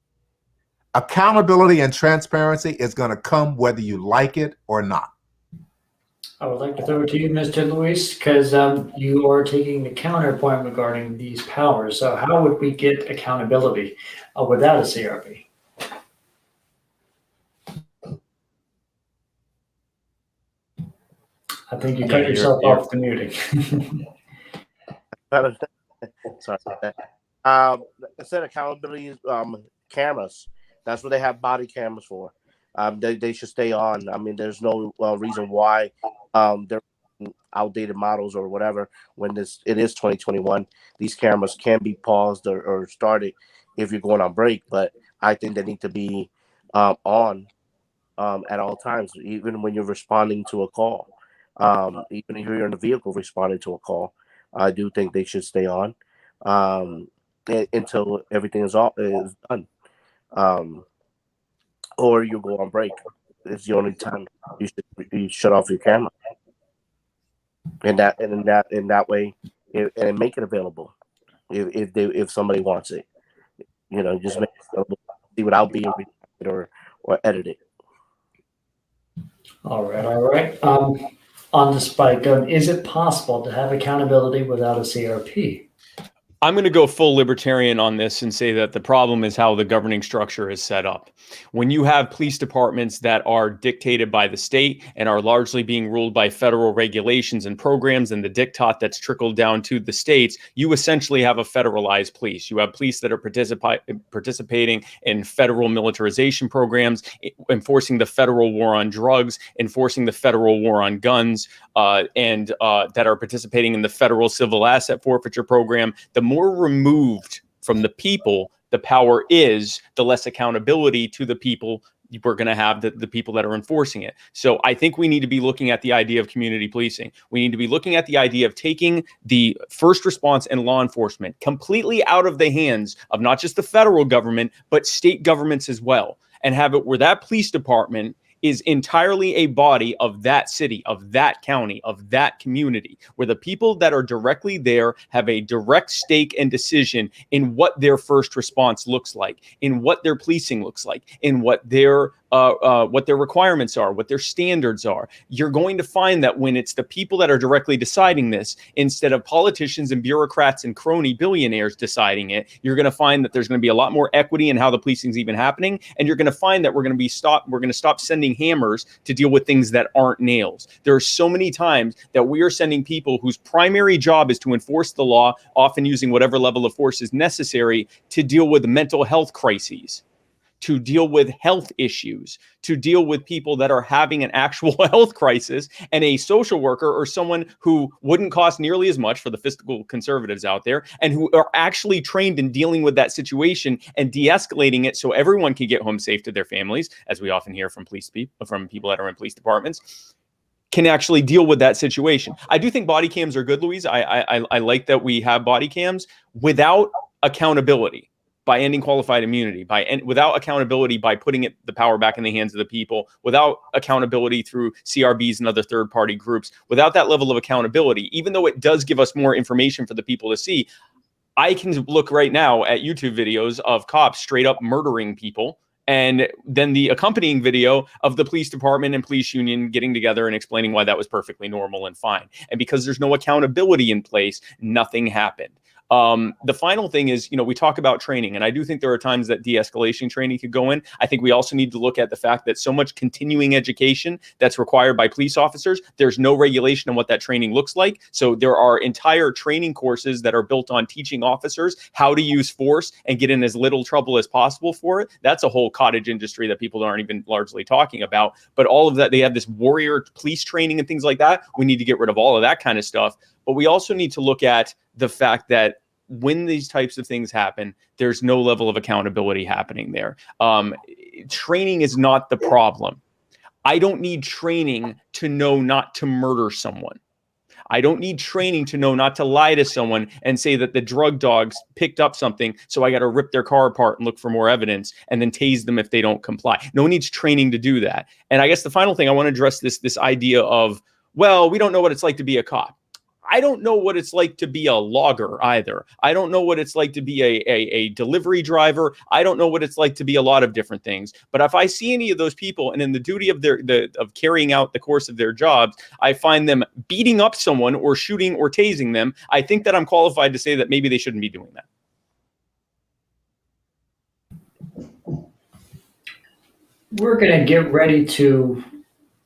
Accountability and transparency is going to come whether you like it or not. I would like to throw it to you, Mr. Luis, because you are taking the counterpoint regarding these powers. So how would we get accountability without a CRP? I think you cut yourself off the muting. Sorry about that. Instead of accountability, cameras. That's what they have body cameras for. They should stay on. I mean, there's no reason why they're outdated models or whatever, when it is 2021, these cameras can be paused or started if you're going on break. But I think they need to be on at all times, even when you're responding to a call. Even if you're in the vehicle responding to a call, I do think they should stay on until everything is done. Or you go on break. It's the only time you shut off your camera. And that way, and make it available if somebody wants it. Just make it available without being recorded or edited. All right. On the spike gun, is it possible to have accountability without a CRP? I'm going to go full libertarian on this and say that the problem is how the governing structure is set up. When you have police departments that are dictated by the state and are largely being ruled by federal regulations and programs and the diktat that's trickled down to the states, you essentially have a federalized police. You have police that are participating in federal militarization programs, enforcing the federal war on drugs, enforcing the federal war on guns, and that are participating in the federal civil asset forfeiture program. The more removed from the people the power is, the less accountability to the people we're going to have, the people that are enforcing it. So I think we need to be looking at the idea of community policing. We need to be looking at the idea of taking the first response and law enforcement completely out of the hands of not just the federal government, but state governments as well, and have it where that police department is entirely a body of that city, of that county, of that community, where the people that are directly there have a direct stake and decision in what their first response looks like, in what their policing looks like, in what their requirements are, what their standards are. You're going to find that when it's the people that are directly deciding this, instead of politicians and bureaucrats and crony billionaires deciding it, you're going to find that there's going to be a lot more equity in how the policing is even happening. And you're going to find that we're going to stop sending hammers to deal with things that aren't nails. There are so many times that we are sending people whose primary job is to enforce the law, often using whatever level of force is necessary to deal with mental health crises, to deal with health issues, to deal with people that are having an actual health crisis, and a social worker or someone who wouldn't cost nearly as much for the fiscal conservatives out there, and who are actually trained in dealing with that situation and de-escalating it so everyone can get home safe to their families, as we often hear from people that are in police departments, can actually deal with that situation. I do think body cams are good, Louise. I like that we have body cams without accountability, by ending qualified immunity, without accountability, by putting the power back in the hands of the people, without accountability through CRBs and other third-party groups, without that level of accountability, even though it does give us more information for the people to see. I can look right now at YouTube videos of cops straight up murdering people, and then the accompanying video of the police department and police union getting together and explaining why that was perfectly normal and fine. And because there's no accountability in place, nothing happened. The final thing is, we talk about training, and I do think there are times that de-escalation training could go in. I think we also need to look at the fact that so much continuing education that's required by police officers, there's no regulation on what that training looks like. So there are entire training courses that are built on teaching officers how to use force and get in as little trouble as possible for it. That's a whole cottage industry that people aren't even largely talking about. But all of that, they have this warrior police training and things like that. We need to get rid of all of that kind of stuff. But we also need to look at the fact that when these types of things happen, there's no level of accountability happening there. Training is not the problem. I don't need training to know not to murder someone. I don't need training to know not to lie to someone and say that the drug dogs picked up something, so I got to rip their car apart and look for more evidence and then tase them if they don't comply. No one needs training to do that. And I guess the final thing I want to address this idea of, well, we don't know what it's like to be a cop. I don't know what it's like to be a logger either. I don't know what it's like to be a delivery driver. I don't know what it's like to be a lot of different things. But if I see any of those people and in the duty of of carrying out the course of their jobs, I find them beating up someone or shooting or tasing them, I think that I'm qualified to say that maybe they shouldn't be doing that. We're going to get ready to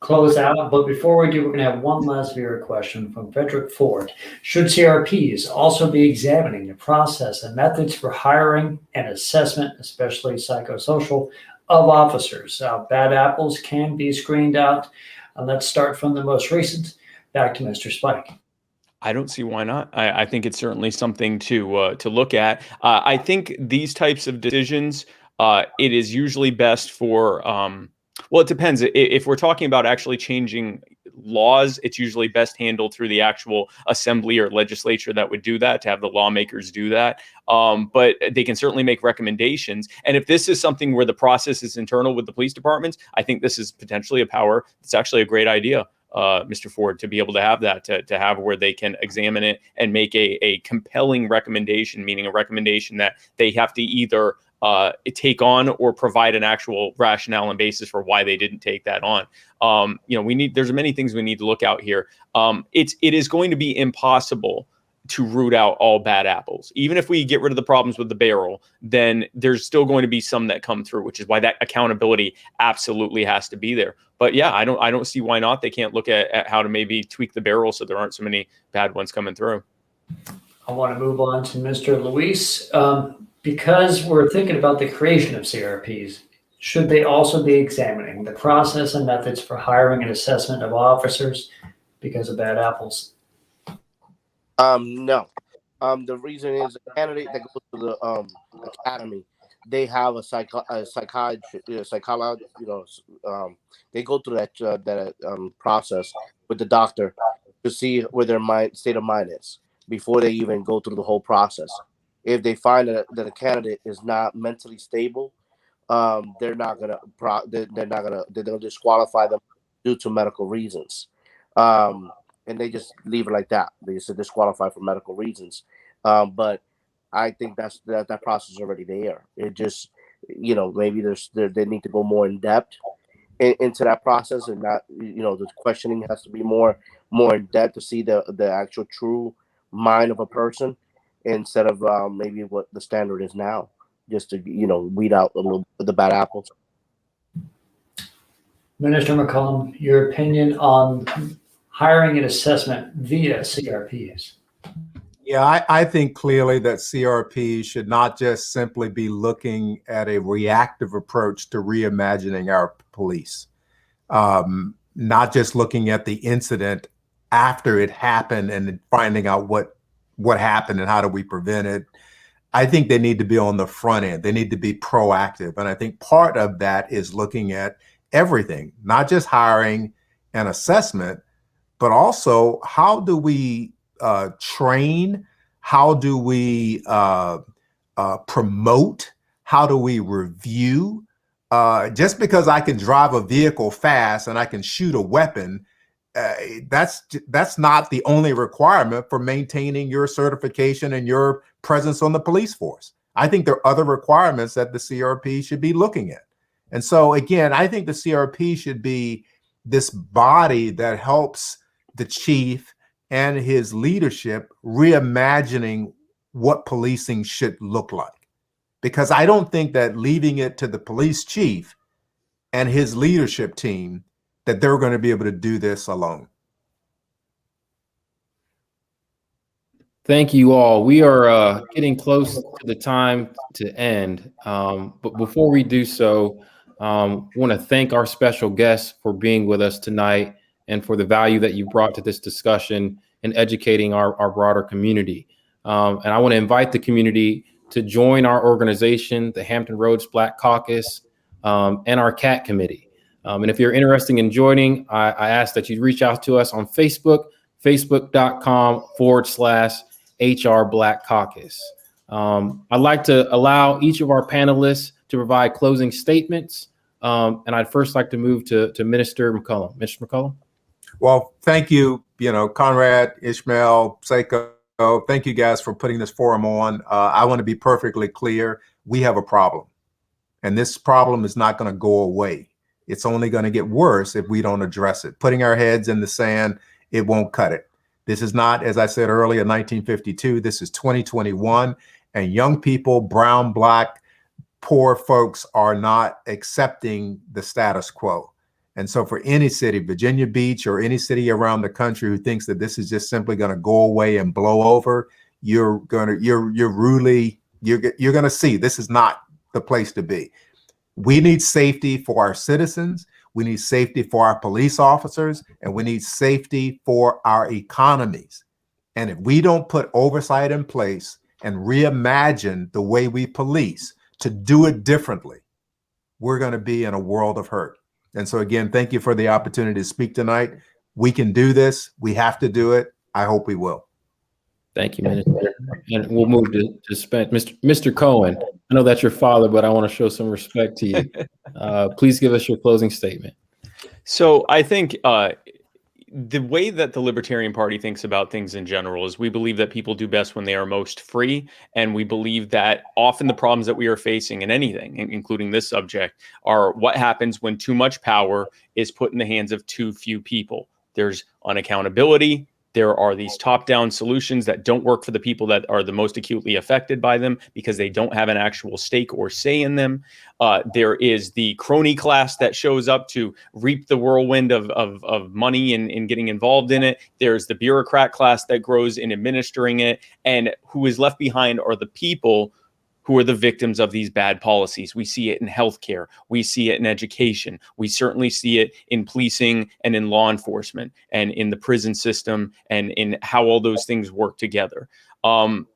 close out, but before we do, we're going to have one last viewer question from Frederick Ford. Should CRPs also be examining the process and methods for hiring and assessment, especially psychosocial, of officers? Bad apples can be screened out. Let's start from the most recent. Back to Mr. Spike. I don't see why not. I think it's certainly something to look at. I think these types of decisions, it is usually best for. Well, it depends. If we're talking about actually changing laws, it's usually best handled through the actual assembly or legislature that would do that, to have the lawmakers do that. But they can certainly make recommendations. And if this is something where the process is internal with the police departments, I think this is potentially a power. It's actually a great idea, Mr. Ford, to be able to have that, to have where they can examine it and make a compelling recommendation, meaning a recommendation that they have to either take on or provide an actual rationale and basis for why they didn't take that on. There's many things we need to look out here. It is going to be impossible to root out all bad apples. Even if we get rid of the problems with the barrel, then there's still going to be some that come through, which is why that accountability absolutely has to be there. But yeah, I don't see why not. They can't look at how to maybe tweak the barrel so there aren't so many bad ones coming through. I want to move on to Mr. Luis. Because we're thinking about the creation of CRPs, should they also be examining the process and methods for hiring and assessment of officers because of bad apples? No. The reason is the candidate that goes to the academy, they have a psychiatrist, they go through that process with the doctor to see where their state of mind is before they even go through the whole process. If they find that a candidate is not mentally stable, they'll disqualify them due to medical reasons. And they just leave it like that. They just disqualify for medical reasons. But I think that process is already there. It just, maybe they need to go more in depth into that process, and not, the questioning has to be more in depth to see the actual true mind of a person, instead of maybe what the standard is now, just to weed out a little of the bad apples. Minister McCollum, your opinion on hiring and assessment via CRPs? Yeah, I think clearly that CRP should not just simply be looking at a reactive approach to reimagining our police, not just looking at the incident after it happened and finding out what happened and how do we prevent it. I think they need to be on the front end. They need to be proactive. And I think part of that is looking at everything, not just hiring and assessment, but also how do we train? How do we promote? How do we review? Just because I can drive a vehicle fast and I can shoot a weapon, that's not the only requirement for maintaining your certification and your presence on the police force. I think there are other requirements that the CRP should be looking at. And so again, I think the CRP should be this body that helps the chief and his leadership reimagining what policing should look like. Because I don't think that leaving it to the police chief and his leadership team that they're going to be able to do this alone. Thank you all. We are getting close to the time to end. But before we do so, I want to thank our special guests for being with us tonight and for the value that you brought to this discussion in educating our broader community. And I want to invite the community to join our organization, the Hampton Roads Black Caucus, and our CAT committee. And if you're interested in joining, I ask that you reach out to us on Facebook, facebook.com/HR Black Caucus. I'd like to allow each of our panelists to provide closing statements. And I'd first like to move to Minister McCollum. Mr. McCollum. Well, thank you, Conrad, Ishmael, Seiko. Thank you guys for putting this forum on. I want to be perfectly clear. We have a problem, and this problem is not going to go away. It's only going to get worse if we don't address it. Putting our heads in the sand, it won't cut it. This is not, as I said earlier, 1952. This is 2021, and young people, brown, black, poor folks are not accepting the status quo. And so for any city, Virginia Beach or any city around the country who thinks that this is just simply going to go away and blow over, you're going to see this is not the place to be. We need safety for our citizens. We need safety for our police officers, and we need safety for our economies. And if we don't put oversight in place and reimagine the way we police to do it differently, we're going to be in a world of hurt. And so again, thank you for the opportunity to speak tonight. We can do this. We have to do it. I hope we will. Thank you, Minister. And we'll move to spend Mr. Cohen. I know that's your father, but I want to show some respect to you. Please give us your closing statement. So I think the way that the Libertarian Party thinks about things in general is we believe that people do best when they are most free. And we believe that often the problems that we are facing in anything, including this subject, are what happens when too much power is put in the hands of too few people. There's unaccountability. There are these top-down solutions that don't work for the people that are the most acutely affected by them because they don't have an actual stake or say in them. There is the crony class that shows up to reap the whirlwind of money and getting involved in it. There's the bureaucrat class that grows in administering it. And who is left behind are the people who are the victims of these bad policies. We see it in healthcare. We see it in education. We certainly see it in policing and in law enforcement and in the prison system and in how all those things work together.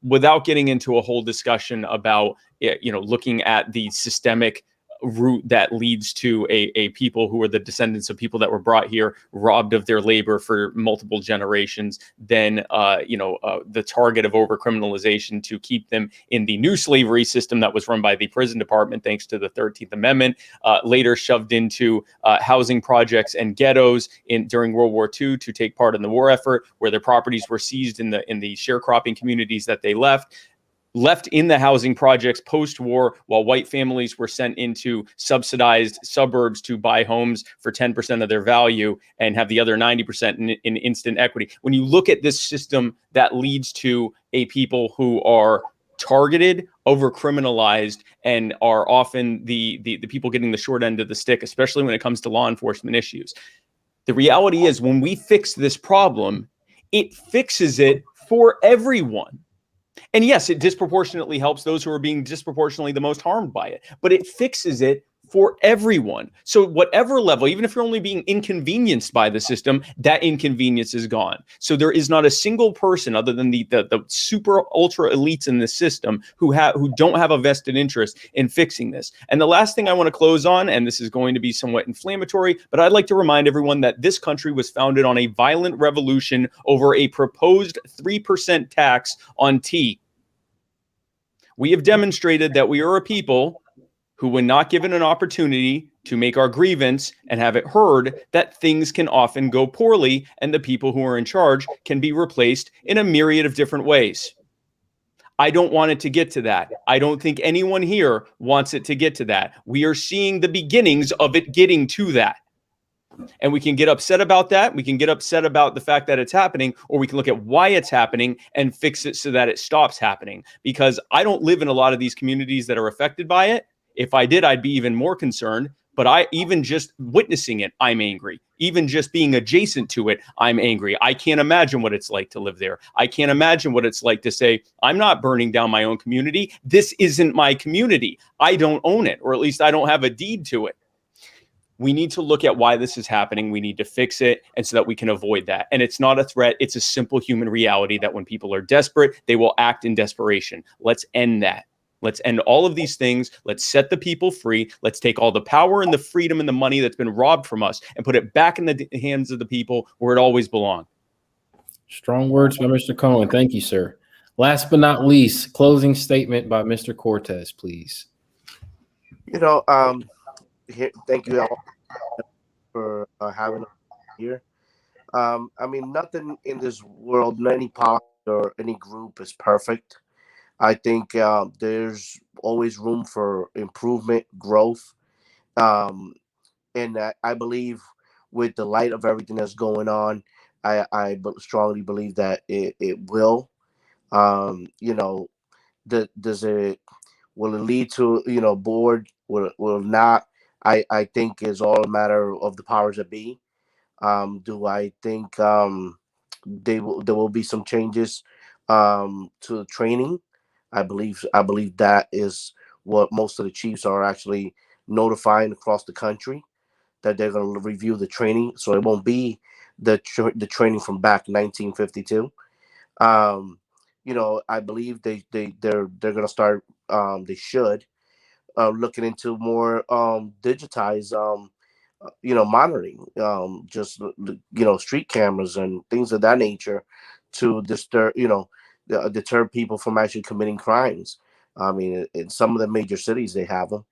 Without getting into a whole discussion about, looking at the systemic route that leads to a people who are the descendants of people that were brought here, robbed of their labor for multiple generations, then the target of overcriminalization to keep them in the new slavery system that was run by the prison department, thanks to the 13th Amendment, later shoved into housing projects and ghettos during World War II to take part in the war effort, where their properties were seized in the sharecropping communities that they left in the housing projects post-war, while white families were sent into subsidized suburbs to buy homes for 10% of their value and have the other 90% in instant equity. When you look at this system that leads to a people who are targeted, over-criminalized, and are often the people getting the short end of the stick, especially when it comes to law enforcement issues. The reality is, when we fix this problem, it fixes it for everyone. And yes, it disproportionately helps those who are being disproportionately the most harmed by it, but it fixes it for everyone. So whatever level, even if you're only being inconvenienced by the system, that inconvenience is gone. So there is not a single person other than the super ultra elites in this system who don't have a vested interest in fixing this. And the last thing I want to close on, and this is going to be somewhat inflammatory, but I'd like to remind everyone that this country was founded on a violent revolution over a proposed 3% tax on tea. We have demonstrated that we are a people who, when not given an opportunity to make our grievance and have it heard, that things can often go poorly and the people who are in charge can be replaced in a myriad of different ways. I don't want it to get to that. I don't think anyone here wants it to get to that. We are seeing the beginnings of it getting to that. And we can get upset about that. We can get upset about the fact that it's happening, or we can look at why it's happening and fix it so that it stops happening. Because I don't live in a lot of these communities that are affected by it. If I did, I'd be even more concerned. But even just witnessing it, I'm angry. Even just being adjacent to it, I'm angry. I can't imagine what it's like to live there. I can't imagine what it's like to say, I'm not burning down my own community. This isn't my community. I don't own it, or at least I don't have a deed to it. We need to look at why this is happening. We need to fix it, and so that we can avoid that. And it's not a threat. It's a simple human reality that when people are desperate, they will act in desperation. Let's end that. Let's end all of these things. Let's set the people free. Let's take all the power and the freedom and the money that's been robbed from us and put it back in the hands of the people where it always belonged. Strong words by Mr. Cohen. Thank you, sir. Last but not least, closing statement by Mr. Cortez, please. Thank you all for having us here. Nothing in this world, any politics or any group is perfect. I think there's always room for improvement, growth. And I believe with the light of everything that's going on, I strongly believe that it will. Will it lead to, board? Will not? I think is all a matter of the powers that be. Do I think there will be some changes to training? I believe that is what most of the chiefs are actually notifying across the country, that they're going to review the training, so it won't be the training from back 1952. I believe they're going to start. They should looking into more digitized monitoring, just street cameras and things of that nature to deter people from actually committing crimes. I mean, in some of the major cities they have them.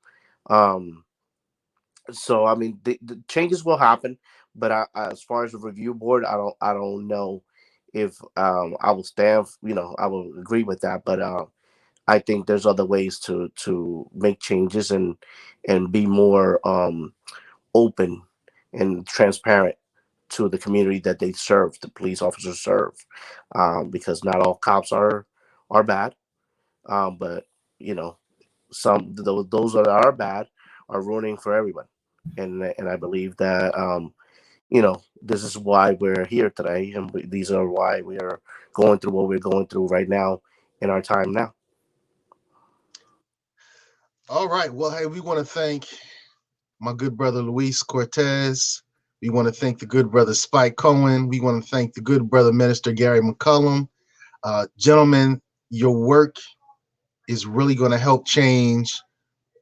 So I mean, the changes will happen, but as far as the review board, I don't know if I will stand. I will agree with that, but I think there's other ways to make changes and be more open and transparent to the community that they serve, the police officers serve, because not all cops are bad, but some those that are bad are ruining for everyone, and I believe that this is why we're here today, and these are why we are going through what we're going through right now in our time now. All right. Well, hey, we want to thank my good brother Luis Cortez. We want to thank the good brother Spike Cohen. We want to thank the good brother Minister Gary McCullum. Gentlemen, your work is really going to help change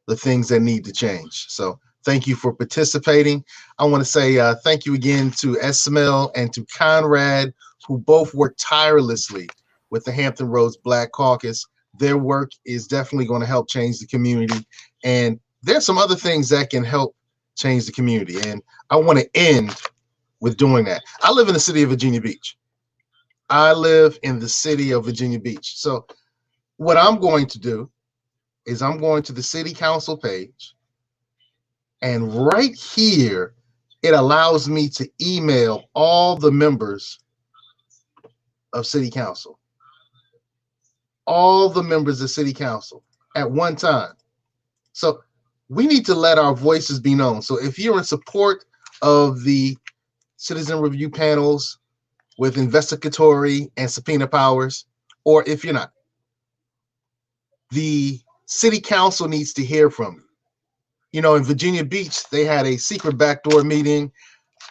the things that need to change. So thank you for participating. I want to say thank you again to Esmail and to Conrad, who both work tirelessly with the Hampton Roads Black Caucus. Their work is definitely going to help change the community. And there's some other things that can help change the community. And I want to end with doing that. I live in the city of Virginia Beach. So what I'm going to do is I'm going to the city council page, and right here, it allows me to email all the members of city council, at one time. So we need to let our voices be known. So if you're in support of the citizen review panels with investigatory and subpoena powers, or if you're not, the city council needs to hear from you. In Virginia Beach, they had a secret backdoor meeting.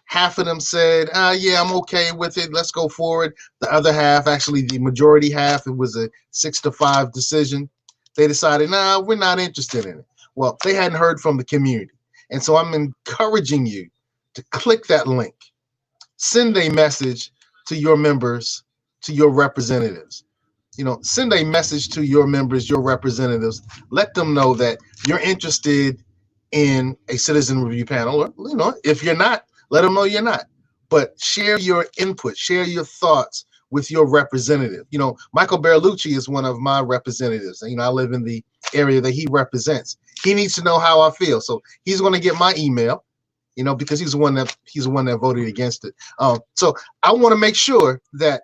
Half of them said, yeah, I'm okay with it. Let's go forward. The other half, actually the majority half, it was a 6-5 decision. They decided, nah, we're not interested in it. Well, they hadn't heard from the community. And so I'm encouraging you to click that link. Send a message to your members, to your representatives. Send a message to your members, your representatives. Let them know that you're interested in a citizen review panel. Or, if you're not, let them know you're not. But share your input, share your thoughts with your representative. Michael Berlucci is one of my representatives. I live in the area that he represents. He needs to know how I feel. So he's going to get my email, because he's the one that voted against it. So I want to make sure that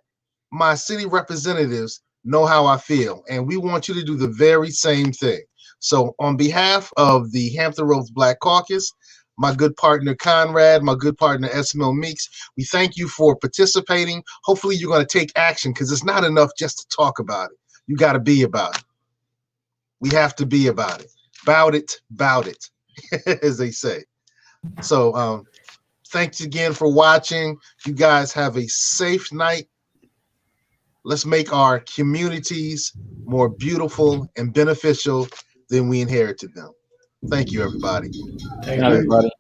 my city representatives know how I feel, and we want you to do the very same thing. So on behalf of the Hampton Roads Black Caucus, my good partner Conrad, my good partner Esmail Meeks, we thank you for participating. Hopefully you're going to take action, because it's not enough just to talk about it. You got to be about it. We have to be about it. Bout it, as they say. So thanks again for watching. You guys have a safe night. Let's make our communities more beautiful and beneficial than we inherited them. Thank you, everybody. Thank Good night, you. everybody.